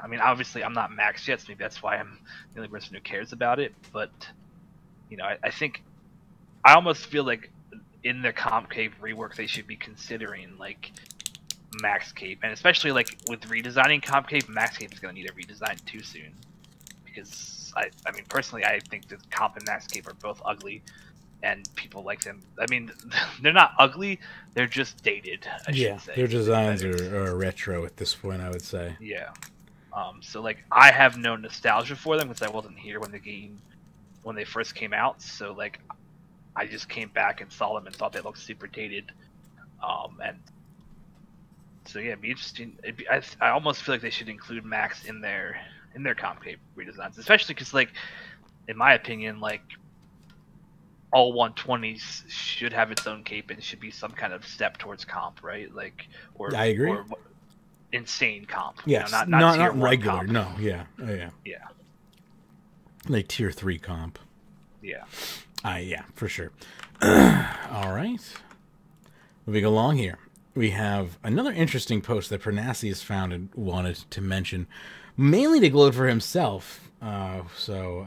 I mean, obviously I'm not max yet, so maybe that's why I'm the only person who cares about it. But I think I almost feel like in the comp cape rework they should be considering like max cape, and especially like with redesigning comp cape, max cape is going to need a redesign too soon, because I mean personally I think that comp and max cape are both ugly, and people like them. I mean, they're not ugly, they're just dated, I should say. Their designs are retro at this point, I would say. Yeah. So like I have no nostalgia for them because I wasn't here when they first came out, so like I just came back and saw them and thought they looked super dated. And so yeah, it'd be interesting. I almost feel like they should include max in their comp cape redesigns, especially because, like, in my opinion, like all 120s should have its own cape and should be some kind of step towards comp, right? Like, or I agree. Or insane comp. Yes, not regular. comp. No, yeah. Like tier 3 comp. Yeah. Yeah, for sure. All right. Moving along here. We have another interesting post that Pyrnassius found and wanted to mention, mainly to gloat for himself. So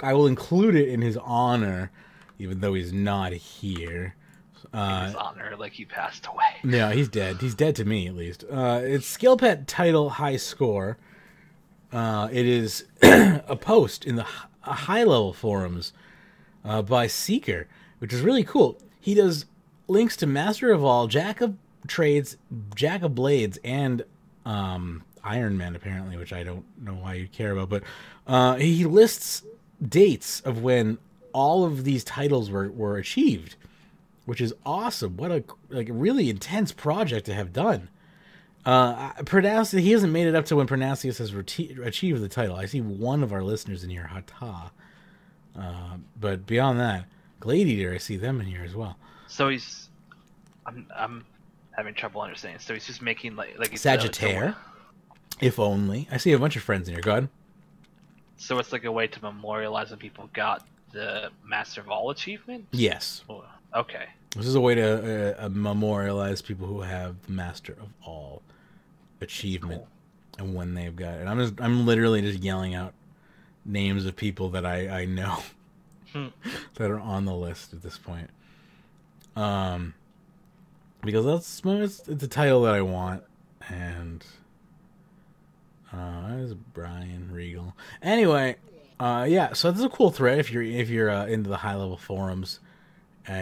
I will include it in his honor, even though he's not here. In his honor, like he passed away. No, he's dead. He's dead to me, at least. It's Skill Pet title Highscore. It is a post in the high-level forums by Seeker, which is really cool. He does links to Master of All, Jack of Trades, Jack of Blades, and RRman, apparently, which I don't know why you care about. But he lists dates of when all of these titles were achieved, which is awesome. What a really intense project to have done. Pyrnassius, he hasn't made it up to when Pyrnassius has achieved the title. I see one of our listeners in here, Hata. But beyond that, Gladiator, I see them in here as well. So I'm having trouble understanding. So he's just making like Sagittaire, if only. I see a bunch of friends in here. Go ahead. So it's like a way to memorialize when people got the Master of All achievement? Yes. Oh, okay. This is a way to memorialize people who have the Master of All achievement, cool. And when they've got it. I'm literally just yelling out names of people that I know that are on the list at this point. Because it's a title that I want, and there's Brian Regal. Anyway, yeah. So this is a cool thread. If you're into the high level forums,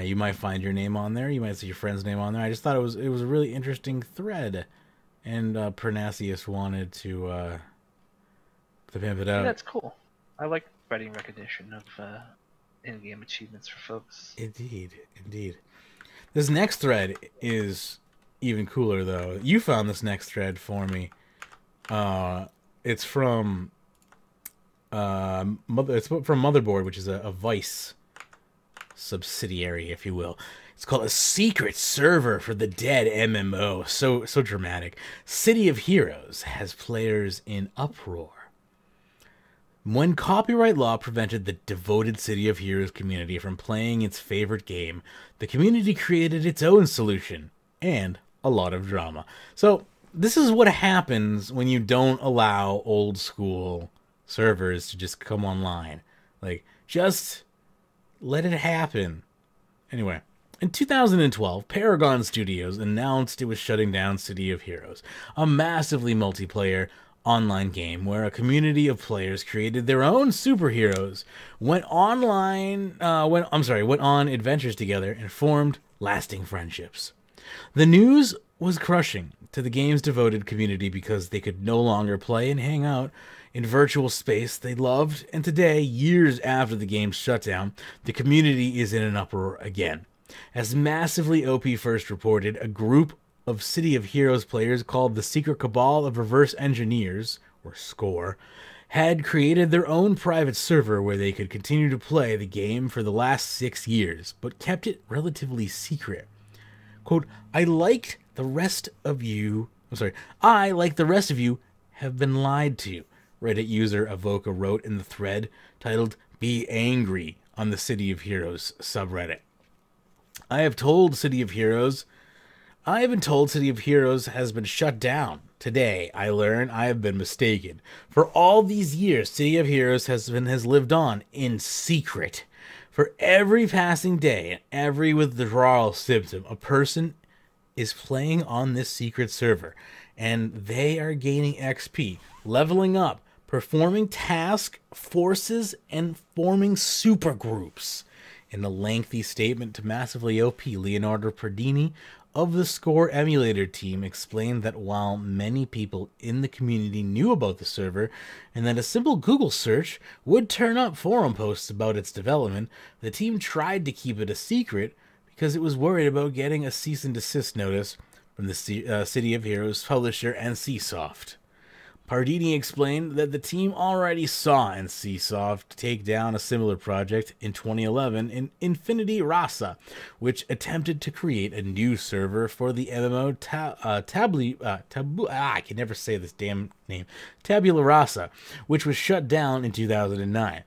you might find your name on there. You might see your friend's name on there. I just thought it was a really interesting thread, and Pyrnassius wanted to pimp it out. Yeah, that's cool. I like spreading recognition of in-game achievements for folks. Indeed. This next thread is even cooler, though. You found this next thread for me. It's from Motherboard, which is a Vice subsidiary, if you will. It's called a secret server for the Dead MMO. So dramatic. City of Heroes has players in uproar. When copyright law prevented the devoted City of Heroes community from playing its favorite game, the community created its own solution, and a lot of drama. So, this is what happens when you don't allow old school servers to just come online. Like, just let it happen. Anyway, in 2012, Paragon Studios announced it was shutting down City of Heroes, a massively multiplayer online game where a community of players created their own superheroes, went on adventures together, and formed lasting friendships. The news was crushing to the game's devoted community because they could no longer play and hang out in virtual space they loved, and today, years after the game's shutdown, the community is in an uproar again. As Massively OP first reported, a group of City of Heroes players called the Secret Cabal of Reverse Engineers, or SCORE, had created their own private server where they could continue to play the game for the last 6 years, but kept it relatively secret. Quote, I, like the rest of you, have been lied to, Reddit user Avoca wrote in the thread titled Be Angry on the City of Heroes subreddit. I have been told City of Heroes has been shut down. Today, I learn I have been mistaken. For all these years, City of Heroes has lived on in secret. For every passing day and every withdrawal symptom, a person is playing on this secret server, and they are gaining XP, leveling up, performing task forces, and forming supergroups. In a lengthy statement to Massively OP, Leonardo Pardini of the SCORE emulator team explained that while many people in the community knew about the server and that a simple Google search would turn up forum posts about its development, the team tried to keep it a secret because it was worried about getting a cease and desist notice from the City of Heroes publisher NCSoft. Pardini explained that the team already saw NCSoft take down a similar project in 2011 in Infinity Rasa, which attempted to create a new server for the MMO I can never say this damn name, Tabula Rasa, which was shut down in 2009.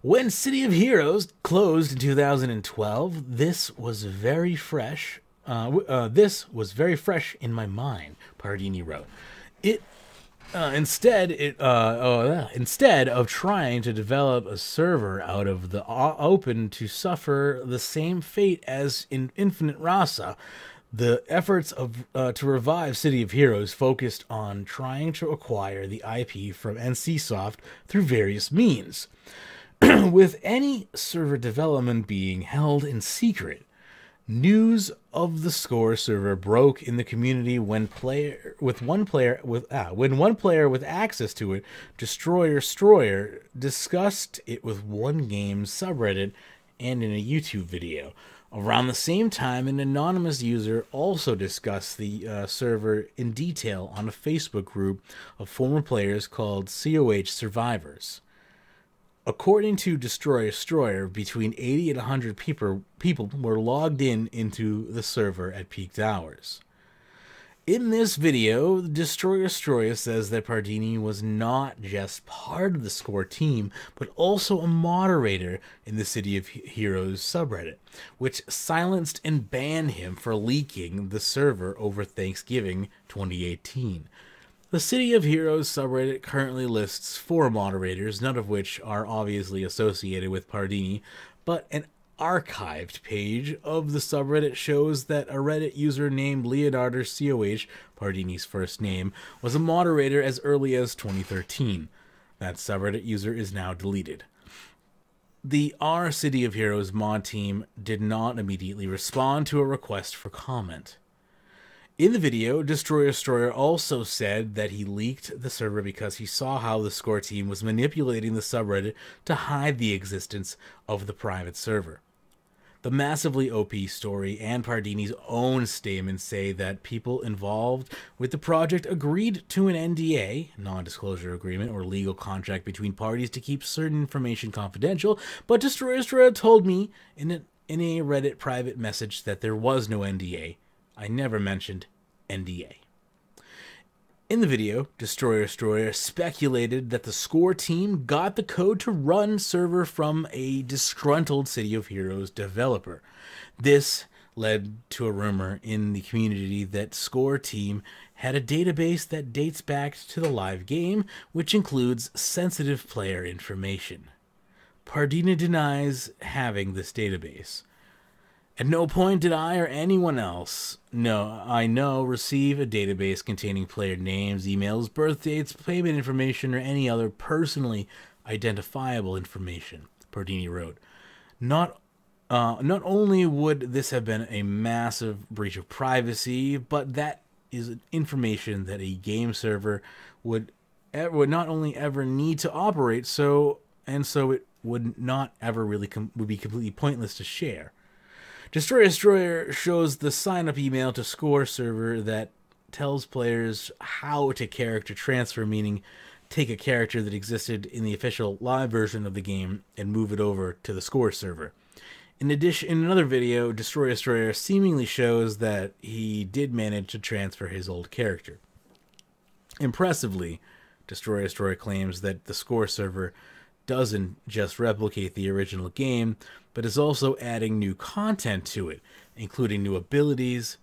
When City of Heroes closed in 2012, this was very fresh. This was very fresh in my mind, Pardini wrote. Instead of trying to develop a server out of the open to suffer the same fate as in Infinite Rasa, the efforts to revive City of Heroes focused on trying to acquire the IP from NCSoft through various means, with any server development being held in secret. News of the SCORE server broke in the community when one player with access to it, Destroyer, discussed it with One Game's subreddit and in a YouTube video. Around the same time, an anonymous user also discussed the server in detail on a Facebook group of former players called COH Survivors. According to Destroyer, between 80 and 100 people were logged into the server at peak hours. In this video, Destroyer says that Pardini was not just part of the SCORE team, but also a moderator in the City of Heroes subreddit, which silenced and banned him for leaking the server over Thanksgiving 2018. The City of Heroes subreddit currently lists 4 moderators, none of which are obviously associated with Pardini, but an archived page of the subreddit shows that a Reddit user named Leonardo COH, Pardini's first name, was a moderator as early as 2013. That subreddit user is now deleted. The R City of Heroes mod team did not immediately respond to a request for comment. In the video, Destroyer also said that he leaked the server because he saw how the SCORE team was manipulating the subreddit to hide the existence of the private server. The Massively OP story and Pardini's own statement say that people involved with the project agreed to an NDA, non-disclosure agreement, or legal contract between parties to keep certain information confidential, but Destroyer told me in a Reddit private message that there was no NDA. I never mentioned NDA. In the video, Destroyer speculated that the SCORE team got the code to run server from a disgruntled City of Heroes developer. This led to a rumor in the community that SCORE team had a database that dates back to the live game, which includes sensitive player information. Pardina denies having this database. At no point did I or anyone else receive a database containing player names, emails, birth dates, payment information, or any other personally identifiable information, Pardini wrote. Not only would this have been a massive breach of privacy, but that is information that a game server would not only ever need to operate, so it would not ever really would be completely pointless to share. Destroyer shows the sign-up email to Score server that tells players how to character transfer, meaning take a character that existed in the official live version of the game and move it over to the Score server. In addition, in another video, Destroyer seemingly shows that he did manage to transfer his old character. Impressively, Destroyer claims that the Score server doesn't just replicate the original game, but is also adding new content to it, including new abilities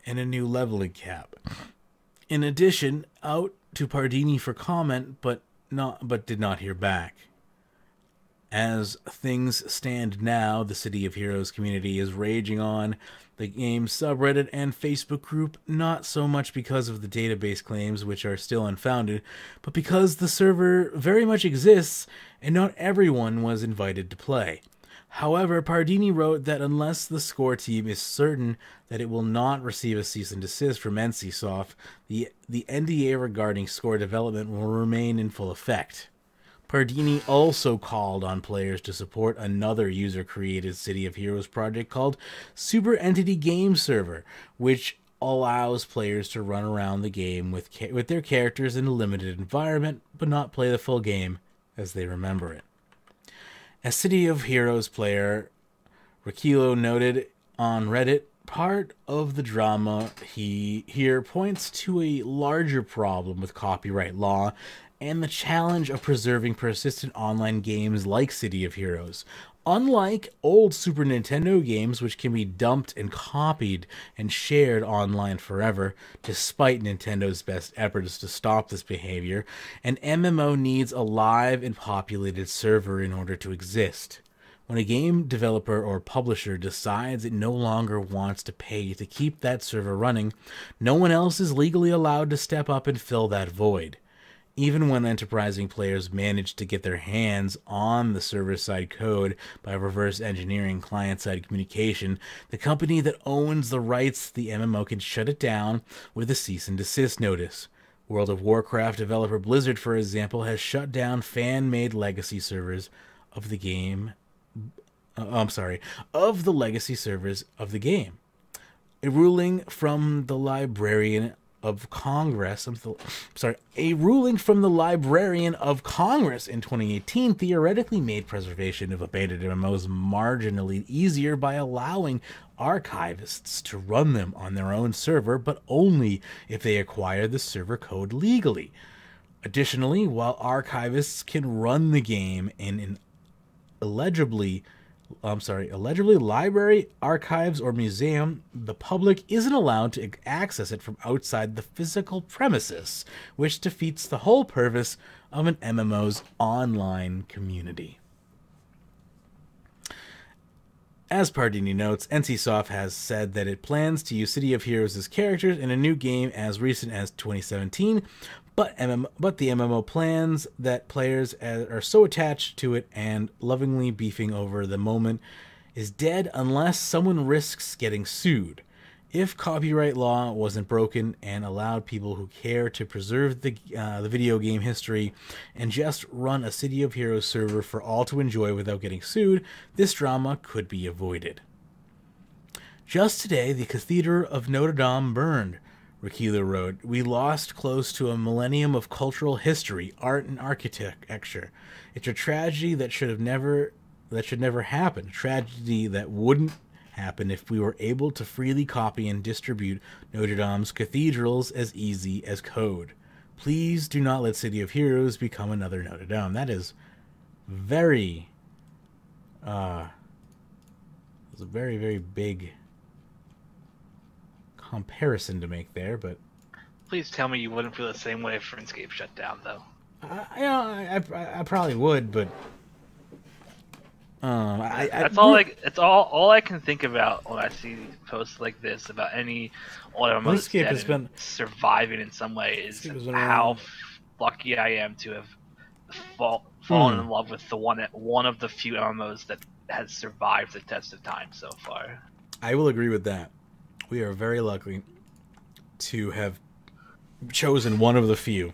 and a new leveling cap. In addition, out to Pardini for comment, but did not hear back. As things stand now, the City of Heroes community is raging on the game's subreddit and Facebook group, not so much because of the database claims, which are still unfounded, but because the server very much exists and not everyone was invited to play. However, Pardini wrote that unless the Score team is certain that it will not receive a cease and desist from NCSoft, the NDA regarding Score development will remain in full effect. Pardini also called on players to support another user-created City of Heroes project called Super Entity Game Server, which allows players to run around the game with their characters in a limited environment, but not play the full game as they remember it. As City of Heroes player, Rakilo noted on Reddit, part of the drama he here points to a larger problem with copyright law and the challenge of preserving persistent online games like City of Heroes. Unlike old Super Nintendo games, which can be dumped and copied and shared online forever, despite Nintendo's best efforts to stop this behavior, an MMO needs a live and populated server in order to exist. When a game developer or publisher decides it no longer wants to pay to keep that server running, no one else is legally allowed to step up and fill that void. Even when enterprising players manage to get their hands on the server-side code by reverse engineering client-side communication, the company that owns the rights to the MMO can shut it down with a cease and desist notice. World of Warcraft developer Blizzard, for example, has shut down fan-made legacy servers of the game. Of the legacy servers of the game. A ruling from the Librarian of Congress in 2018 theoretically made preservation of abandoned MMOs marginally easier by allowing archivists to run them on their own server, but only if they acquire the server code legally. Additionally, while archivists can run the game in an allegedly library, archives, or museum, the public isn't allowed to access it from outside the physical premises, which defeats the whole purpose of an MMO's online community. As Pardini notes, NCSoft has said that it plans to use City of Heroes as characters in a new game as recent as 2017, but the MMO plans that players are so attached to it and lovingly beefing over the moment is dead unless someone risks getting sued. If copyright law wasn't broken and allowed people who care to preserve the video game history and just run a City of Heroes server for all to enjoy without getting sued, this drama could be avoided. Just today, the Cathedral of Notre Dame burned. Rakilo wrote, "We lost close to a millennium of cultural history, art, and architecture. It's a tragedy that should never happen. A tragedy that wouldn't happen if we were able to freely copy and distribute Notre Dame's cathedrals as easy as code. Please do not let City of Heroes become another Notre Dame." That is very, it's a very, very big comparison to make there, but Please tell me you wouldn't feel the same way if Runescape shut down, though. I probably would, but That's all. It's all I can think about when I see posts like this about any autonomous Runescape dead has been surviving in some way. Is been how lucky I am to have fallen in love with one of the few MMOs that has survived the test of time so far. I will agree with that. We are very lucky to have chosen one of the few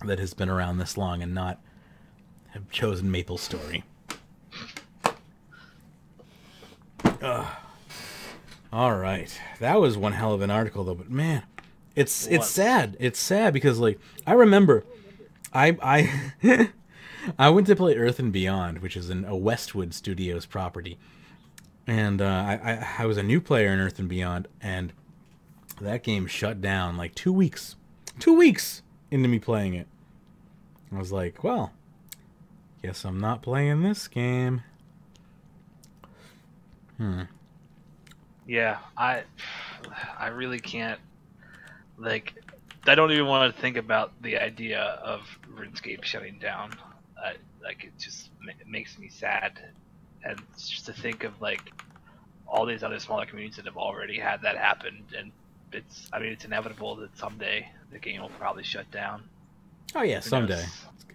that has been around this long and not have chosen MapleStory. All right, that was one hell of an article, though. But man, it's sad. It's sad because like I remember, I I went to play Earth and Beyond, which is a Westwood Studios property, and I was a new player in Earth and Beyond, and that game shut down like 2 weeks. 2 weeks into me playing it, I was like, well, guess I'm not playing this game. Yeah, I really can't. Like, I don't even want to think about the idea of RuneScape shutting down. Like, it just makes me sad, and just to think of like all these other smaller communities that have already had that happen, and it's inevitable that someday the game will probably shut down. Oh yeah, someday.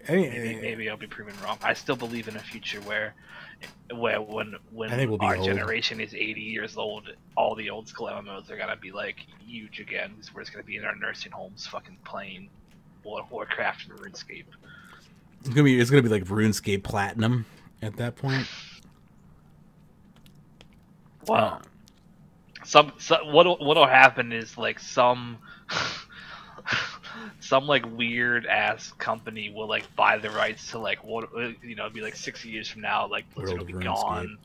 Maybe I'll be proven wrong. I still believe in a future where when I think we'll be our old. generation is 80 years old, all the old school MMOs are gonna be like huge again. We're just gonna be in our nursing homes, fucking playing Warcraft and RuneScape. It's gonna be like RuneScape Platinum at that point. Well, what'll happen is like some like weird ass company will like buy the rights to like it'll be like 60 years from now, like Blizzard will be gone.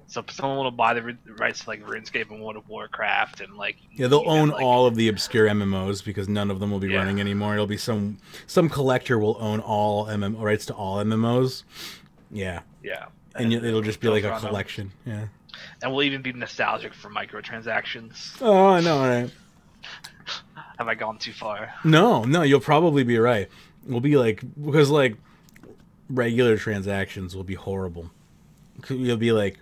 So someone will buy the rights to like RuneScape and World of Warcraft, and like they'll own all of the obscure MMOs because none of them will be running anymore. It'll be some collector will own all rights to all MMOs. Yeah, and it'll just be like a collection. Yeah, and we'll even be nostalgic for microtransactions. Oh, I know, right? Have I gone too far? No, you'll probably be right. We'll be like, because like regular transactions will be horrible. You'll be like,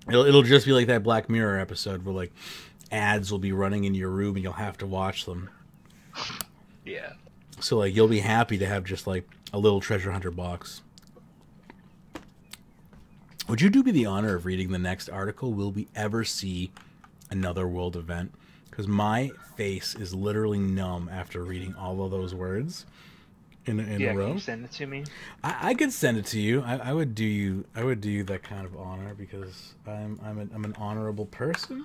it'll just be like that Black Mirror episode where like ads will be running in your room and you'll have to watch them. Yeah. So like you'll be happy to have just like a little treasure hunter box. Would you do me the honor of reading the next article? Will we ever see another world event? Because my face is literally numb after reading all of those words in a row. Can you send it to me? I could send it to you. I would do you that kind of honor because I'm an honorable person.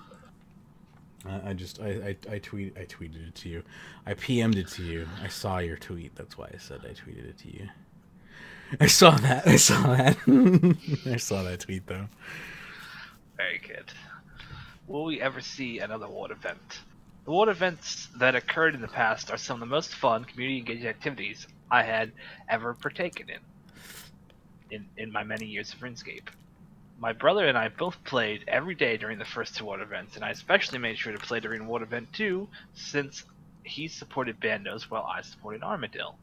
I tweeted it to you. I PM'd it to you. I saw your tweet. That's why I said I tweeted it to you. I saw that. I saw that tweet though. Very good. Will we ever see another Ward event? The Ward events that occurred in the past are some of the most fun, community-engaged activities I had ever partaken in my many years of RuneScape. My brother and I both played every day during the first two Ward events, and I especially made sure to play during Ward event 2 since he supported Bandos while I supported Armadillo.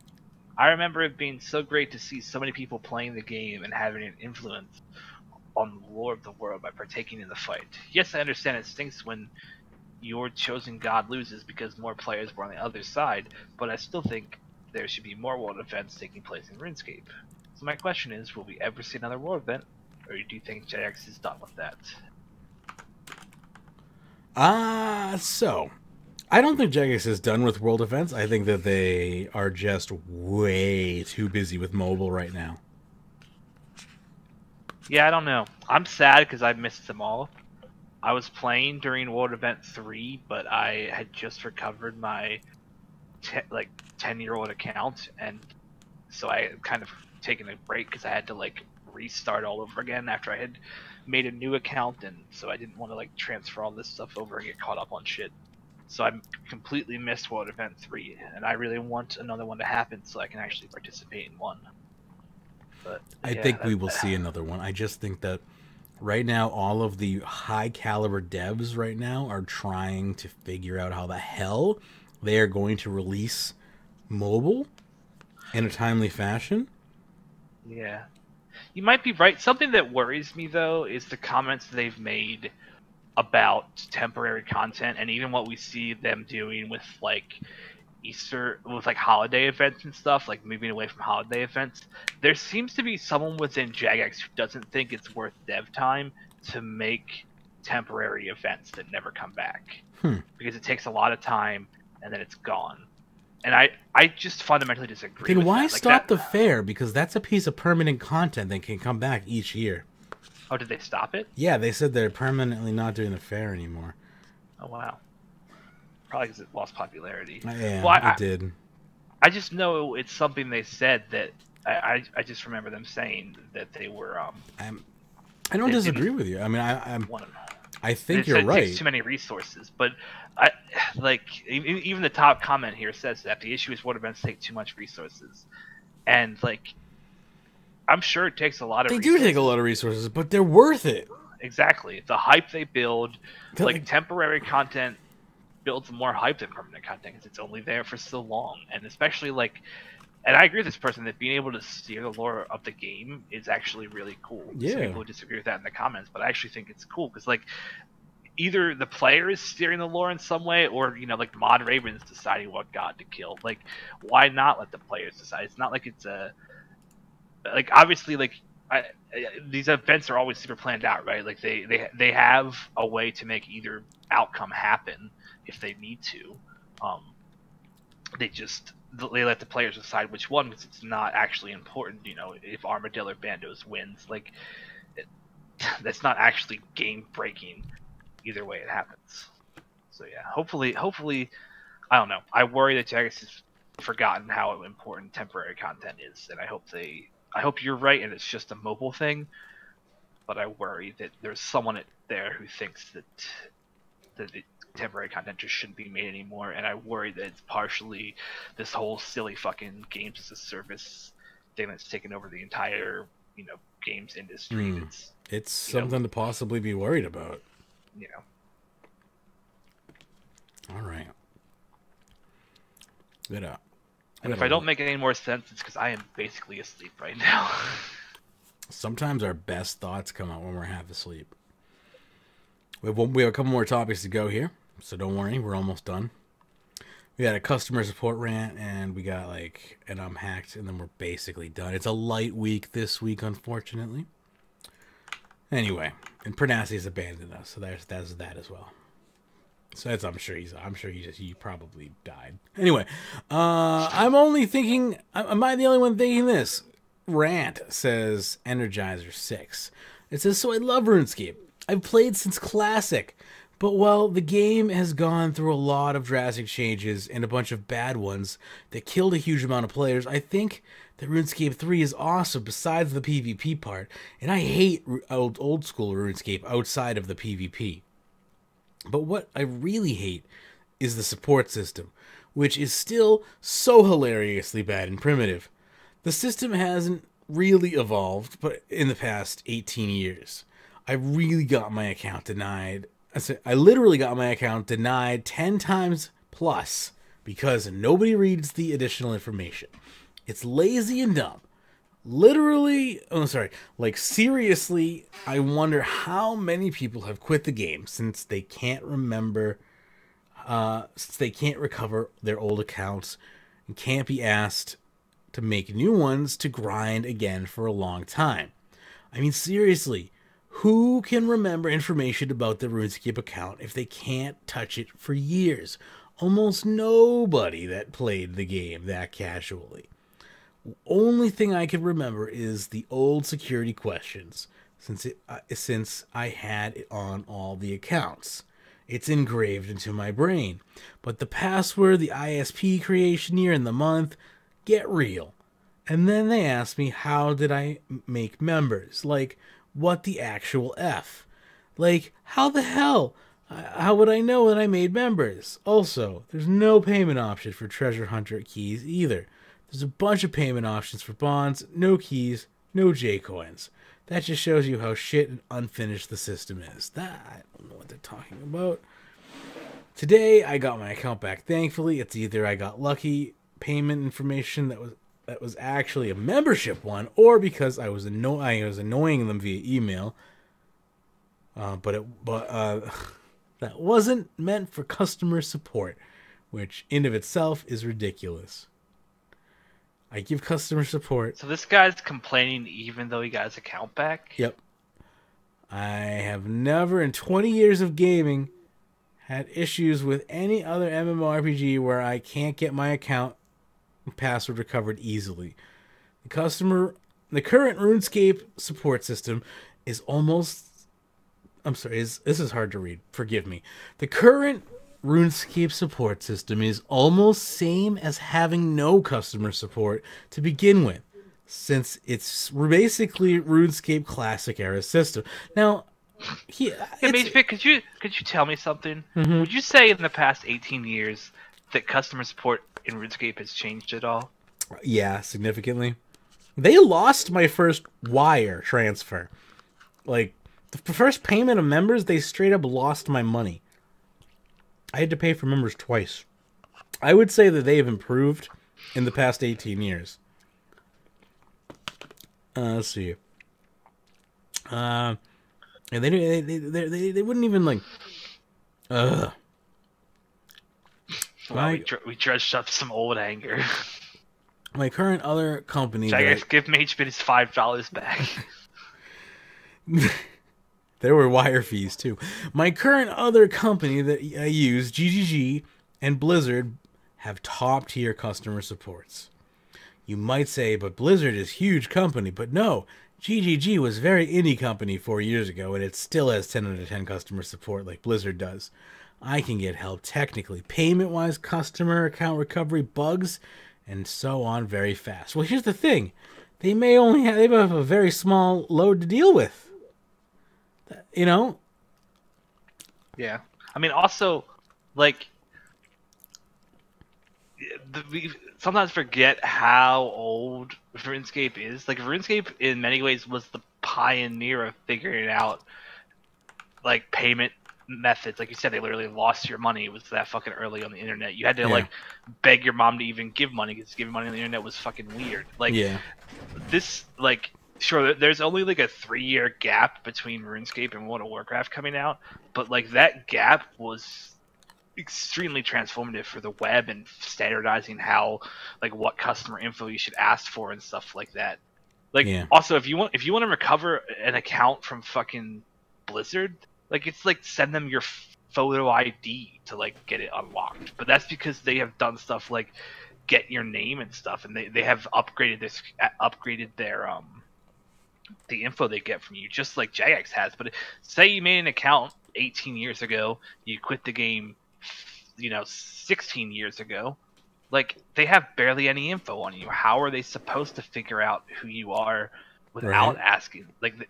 I remember it being so great to see so many people playing the game and having an influence on the lore of the world by partaking in the fight. Yes, I understand it stinks when your chosen god loses because more players were on the other side, but I still think there should be more world events taking place in RuneScape. So my question is, will we ever see another world event, or do you think JX is done with that? So I don't think JX is done with world events. I think that they are just way too busy with mobile right now. Yeah, I don't know. I'm sad because I missed them all. I was playing during World Event 3, but I had just recovered my 10-year-old account, and so I had kind of taken a break because I had to like restart all over again after I had made a new account, and so I didn't want to like transfer all this stuff over and get caught up on shit. So I completely missed World Event 3, and I really want another one to happen so I can actually participate in one. But I think we will see another one. I just think that right now all of the high caliber devs right now are trying to figure out how the hell they are going to release mobile in a timely fashion. Yeah. You might be right. Something that worries me though is the comments they've made about temporary content, and even what we see them doing with like Easter, with like holiday events and stuff, like moving away from holiday events. There seems to be someone within Jagex who doesn't think it's worth dev time to make temporary events that never come back, because it takes a lot of time and then it's gone. And I just fundamentally disagree. Then with why that. Like stop that, the fair? Because that's a piece of permanent content that can come back each year. Oh, did they stop it? Yeah, they said they're permanently not doing the fair anymore. Oh wow. Probably because it lost popularity. Yeah, well, it did. I just know it's something they said that I just remember them saying that they were. I don't disagree with you. I mean, I think you're it right. Takes too many resources, but even the top comment here says that the issue is water events take too much resources, and like I'm sure it takes a lot of. They resources. do take a lot of resources, but they're worth it. Exactly, the hype they build, like temporary content builds more hype than permanent content because it's only there for so long, and especially like. And I agree with this person that being able to steer the lore of the game is actually really cool. Yeah. Some people would disagree with that in the comments, but I actually think it's cool because like either the player is steering the lore in some way, or like mod ravens deciding what god to kill. Like, why not let the players decide? It's not like it's obviously these events are always super planned out, right? Like they have a way to make either outcome happen if they need to. They let the players decide which one because it's not actually important. If Armadillo or Bandos wins, like that's not actually game breaking. Either way, it happens. So yeah, hopefully, I don't know. I worry that Jagex has forgotten how important temporary content is, and I hope you're right, and it's just a mobile thing. But I worry that there's someone there who thinks that the temporary content just shouldn't be made anymore, and I worry that it's partially this whole silly fucking games as a service thing that's taken over the entire games industry. It's something to possibly be worried about. All right. Good up. And if I don't make any more sense, it's because I am basically asleep right now. Sometimes our best thoughts come out when we're half asleep. We have a couple more topics to go here, so don't worry, we're almost done. We got a customer support rant, and we got an hacked, and then we're basically done. It's a light week this week, unfortunately. Anyway, and Pyrnassius abandoned us, so that's that as well. So I'm sure he probably died. Anyway, I'm only thinking. Am I the only one thinking this? Rant says Energizer 6. It says, so I love RuneScape. I've played since Classic, but while the game has gone through a lot of drastic changes and a bunch of bad ones that killed a huge amount of players, I think that RuneScape 3 is awesome besides the PvP part, and I hate old school RuneScape outside of the PvP. But what I really hate is the support system, which is still so hilariously bad and primitive. The system hasn't really evolved, but in the past 18 years. I really got my account denied. I literally got my account denied 10 times plus because nobody reads the additional information. It's lazy and dumb. Seriously, I wonder how many people have quit the game since they can't recover their old accounts and can't be asked to make new ones to grind again for a long time. I mean, seriously, who can remember information about the RuneScape account if they can't touch it for years? Almost nobody that played the game that casually. Only thing I can remember is the old security questions, since I had it on all the accounts. It's engraved into my brain. But the password, the ISP creation year, and the month, get real. And then they asked me how did I make members? What the actual F? How the hell? How would I know that I made members? Also, there's no payment option for treasure hunter keys either. There's a bunch of payment options for bonds, no keys, no J-coins. That just shows you how shit and unfinished the system is. I don't know what they're talking about. Today, I got my account back, thankfully. It's either I got lucky, payment information that was that was actually a membership one, or because I was annoying them via email. But that wasn't meant for customer support, which in of itself is ridiculous. I give customer support. So this guy's complaining even though he got his account back? Yep. I have never in 20 years of gaming had issues with any other MMORPG where I can't get my account and password recovered easily. The current RuneScape support system is almost... I'm sorry, this is hard to read. Forgive me. The current RuneScape support system is almost same as having no customer support to begin with, since it's basically RuneScape Classic era system. Now, could you tell me something? Mm-hmm. Would you say in the past 18 years that customer support in RuneScape has changed at all? Yeah, significantly. They lost my first wire transfer. Like, the first payment of members, they straight up lost my money. I had to pay for members twice. I would say that they have improved in the past 18 years. Let's see. And they wouldn't even like. Well, we dredged up some old anger. My current other company. Give Magebit his $5 back. There were wire fees too. My current other company that I use, GGG and Blizzard, have top tier customer supports. You might say, but Blizzard is a huge company. But no, GGG was very indie company 4 years ago, and it still has 10 out of 10 customer support like Blizzard does. I can get help technically, payment-wise, customer account recovery, bugs, and so on very fast. Well, here's the thing. They have a very small load to deal with. You know? Yeah. I mean, also, like, we sometimes forget how old RuneScape is. Like, RuneScape, in many ways, was the pioneer of figuring out, like, payment methods. Like you said, they literally lost your money. It was that fucking early on the internet. You had to, like, beg your mom to even give money, because giving money on the internet was fucking weird. Like, this, like... Sure, there's only like a 3-year gap between RuneScape and World of Warcraft coming out, but like that gap was extremely transformative for the web and standardizing how, like, what customer info you should ask for and stuff like that. Like, also, if you want to recover an account from fucking Blizzard, like, it's like send them your photo ID to like get it unlocked. But that's because they have done stuff like get your name and stuff, and they have upgraded their the info they get from you, just like Jagex has. But say you made an account 18 years ago, you quit the game, 16 years ago, like, they have barely any info on you. How are they supposed to figure out who you are without asking? Like the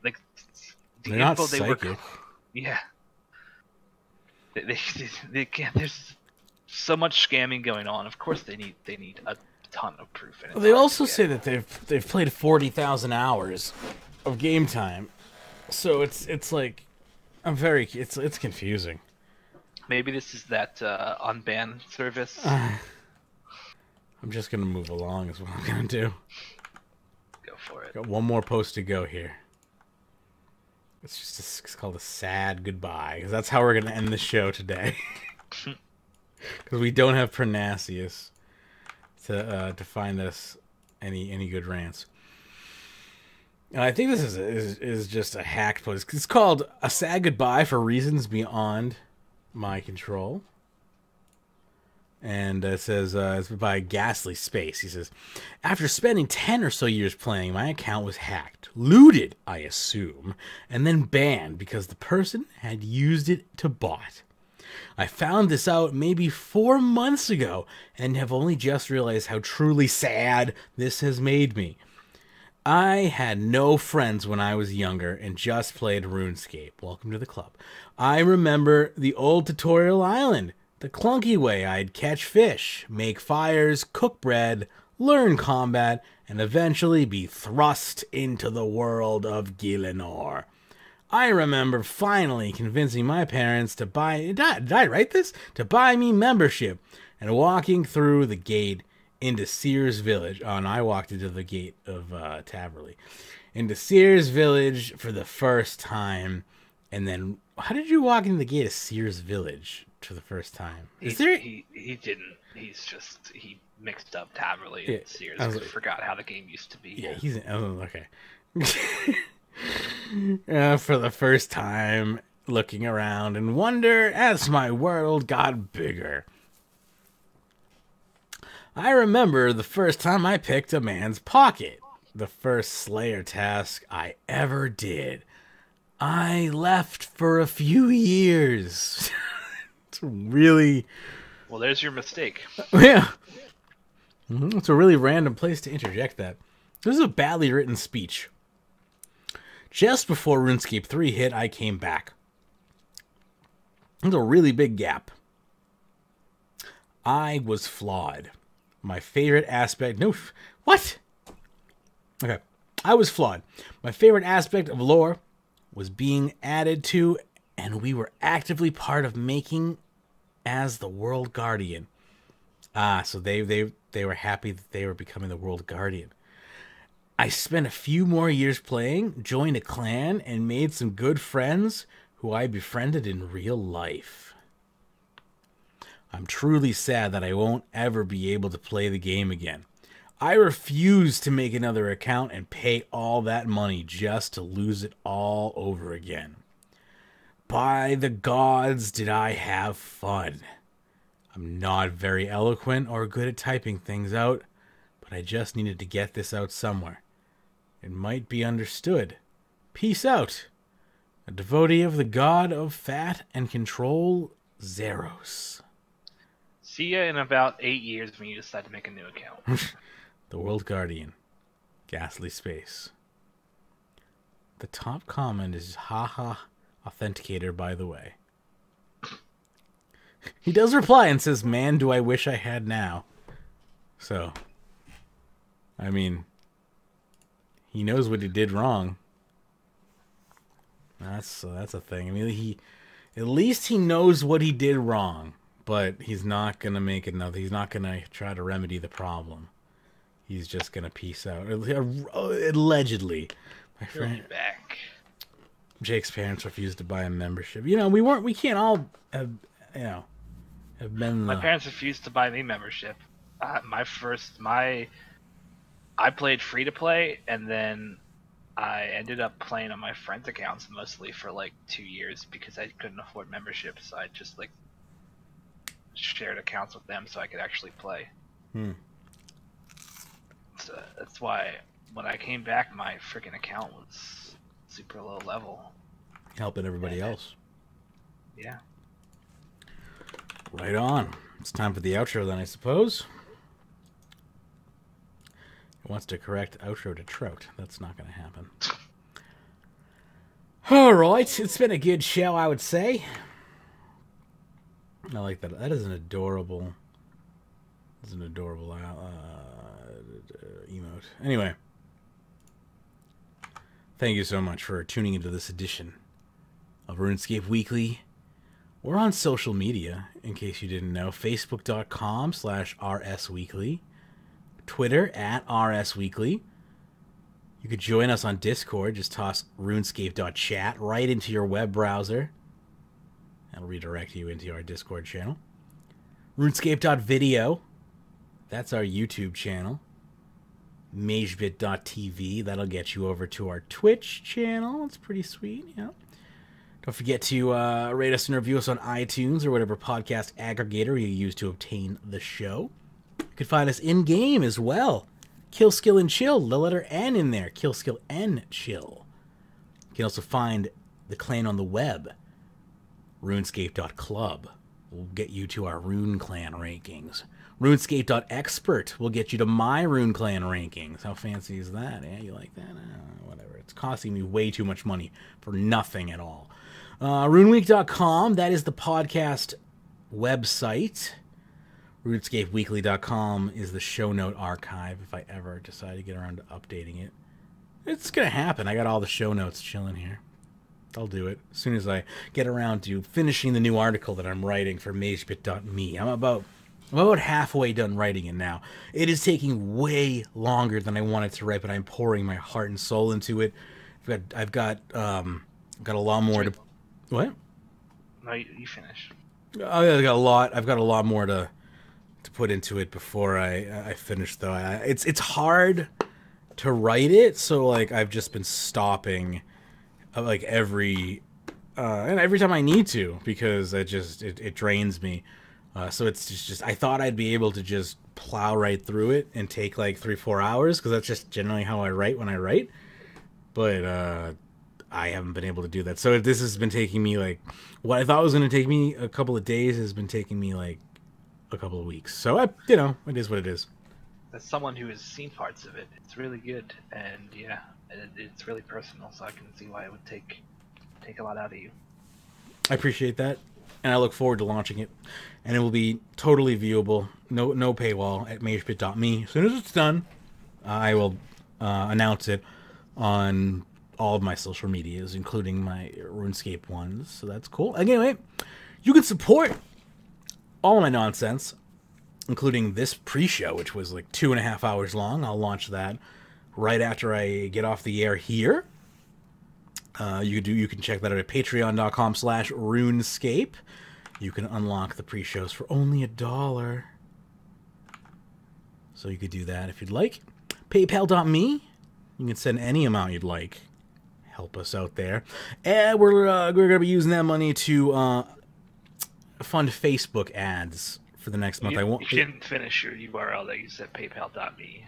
They're info not they psychic. were, yeah. They can't. There's so much scamming going on. Of course, they need a ton of proof. They also say that they've played 40,000 hours of game time, so it's like it's confusing. Maybe this is that unban service. I'm just gonna move along is what I'm gonna do. Go for it. Got one more post to go here. It's called a sad goodbye, because that's how we're gonna end the show today. Because we don't have Pyrnassius to find us any good rants. And I think this is just a hacked post. It's called A Sad Goodbye for Reasons Beyond My Control. And it says, it's by Ghastly Space. He says, after spending 10 or so years playing, my account was hacked, looted, I assume, and then banned because the person had used it to bot. I found this out maybe 4 months ago and have only just realized how truly sad this has made me. I had no friends when I was younger and just played RuneScape. Welcome to the club. I remember the old tutorial island, the clunky way I'd catch fish, make fires, cook bread, learn combat, and eventually be thrust into the world of Gielinor. I remember finally convincing my parents to buy... Did I write this? To buy me membership, and walking through the gate into Sears Village. Oh, and I walked into the gate of Taverley. Into Sears Village for the first time. And then, how did you walk into the gate of Sears Village for the first time? He didn't. He mixed up Taverley and Sears. I forgot how the game used to be. Yeah, okay. For the first time, looking around and wonder as my world got bigger. I remember the first time I picked a man's pocket. The first Slayer task I ever did. I left for a few years. It's really... Well, there's your mistake. Yeah. It's a really random place to interject that. This is a badly written speech. Just before RuneScape 3 hit, I came back. There's a really big gap. I was flawed. My favorite aspect... No, what? Okay. I was flawed. My favorite aspect of lore was being added to, and we were actively part of making as the World Guardian. So they were happy that they were becoming the World Guardian. I spent a few more years playing, joined a clan, and made some good friends who I befriended in real life. I'm truly sad that I won't ever be able to play the game again. I refuse to make another account and pay all that money just to lose it all over again. By the gods, did I have fun. I'm not very eloquent or good at typing things out, but I just needed to get this out somewhere. It might be understood. Peace out. A devotee of the god of fat and control, Zeros. See ya in about 8 years when you decide to make a new account. The World Guardian. Ghastly Space. The top comment is haha authenticator, by the way. He does reply and says, man, do I wish I had now. So, I mean, he knows what he did wrong. That's a thing. I mean, at least he knows what he did wrong, but he's not going to make another. He's not going to try to remedy the problem. He's just going to peace out. Allegedly. My friend back. Jake's parents refused to buy a membership. You know, we can't all have, have been... My parents refused to buy me membership. I played free to play, and then I ended up playing on my friends' accounts mostly for like 2 years because I couldn't afford membership, so I just like shared accounts with them so I could actually play. So that's why when I came back, my freaking account was super low level. Helping everybody else. Yeah. Right on. It's time for the outro then, I suppose. It wants to correct outro to trout. That's not going to happen. Alright, it's been a good show, I would say. I like that. That is an adorable... emote. Anyway. Thank you so much for tuning into this edition of RuneScape Weekly. We're on social media, in case you didn't know. Facebook.com/RSWeekly. Twitter @RSWeekly. You could join us on Discord. Just toss runescape.chat right into your web browser. That'll redirect you into our Discord channel. Runescape.video. That's our YouTube channel. Magebit.tv. That'll get you over to our Twitch channel. It's pretty sweet, yeah. Don't forget to rate us and review us on iTunes or whatever podcast aggregator you use to obtain the show. You can find us in-game as well. Kill, Skill, and Chill. The letter N in there. Kill, Skill, and Chill. You can also find the clan on the web. RuneScape.club will get you to our Rune Clan rankings. RuneScape.expert will get you to my Rune Clan rankings. How fancy is that? Yeah, you like that? Whatever. It's costing me way too much money for nothing at all. RuneWeek.com, that is the podcast website. RunescapeWeekly.com is the show note archive if I ever decide to get around to updating it. It's going to happen. I got all the show notes chilling here. I'll do it as soon as I get around to finishing the new article that I'm writing for Magebit.me. I'm about I'm about halfway done writing it now. It is taking way longer than I wanted to write, but I'm pouring my heart and soul into it. I've got a lot more to. What? No, you finish. I've got a lot more to put into it before I finish, though. It's hard to write it, so like I've just been stopping like every time I need to, because it drains me. So it's just I thought I'd be able to just plow right through it and take like 3-4 hours, because that's just generally how I write when I write. But I haven't been able to do that. So this has been taking me like what I thought was going to take me a couple of days has been taking me like a couple of weeks. So it is what it is. As someone who has seen parts of it, it's really good, and yeah, it's really personal. So I can see why it would take a lot out of you. I appreciate that, and I look forward to launching it. And it will be totally viewable, no paywall, at magebit.me. As soon as it's done, I will announce it on all of my social medias, including my RuneScape ones. So that's cool. Anyway, you can support all of my nonsense, including this pre-show, which was like 2.5 hours long. I'll launch that right after I get off the air here. You can check that out at patreon.com/RuneScape. You can unlock the pre-shows for only $1. So you could do that if you'd like. PayPal.me. You can send any amount you'd like. Help us out there. And we're going to be using that money to fund Facebook ads for the next month. You didn't finish your URL that you said, paypal.me.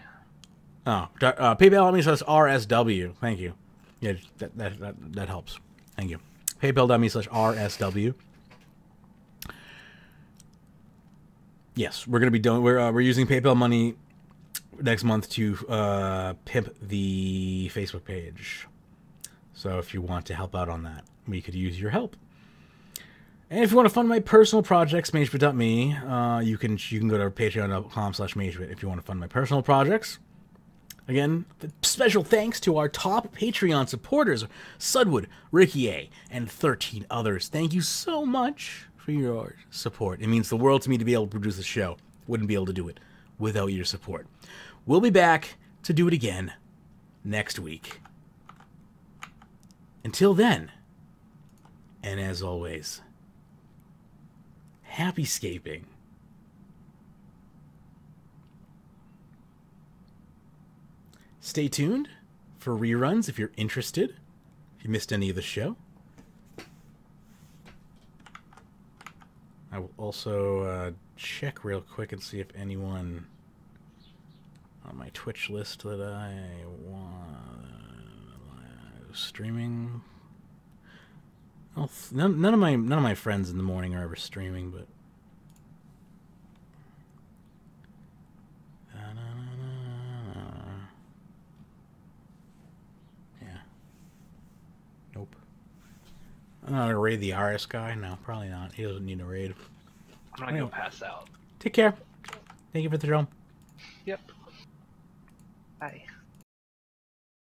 Oh, paypal.me/RSW. Thank you. Yeah, that helps. Thank you. PayPal.me/RSW. Yes, we're gonna be doing. We're using PayPal money next month to pimp the Facebook page. So if you want to help out on that, we could use your help. And if you want to fund my personal projects, magebit.me, you can go to patreon.com/magebit if you want to fund my personal projects. Again, special thanks to our top Patreon supporters, Sudwood, Ricky A, and 13 others. Thank you so much for your support. It means the world to me to be able to produce the show. Wouldn't be able to do it without your support. We'll be back to do it again next week. Until then, and as always, happy scaping. Stay tuned for reruns if you're interested, if you missed any of the show. I will also check real quick and see if anyone on my Twitch list that I want streaming. Well, none of my friends in the morning are ever streaming, but yeah, nope. I'm not gonna raid the RS guy. No, probably not. He doesn't need a raid. I'm gonna go pass out. Take care. Thank you for the show. Yep. Bye.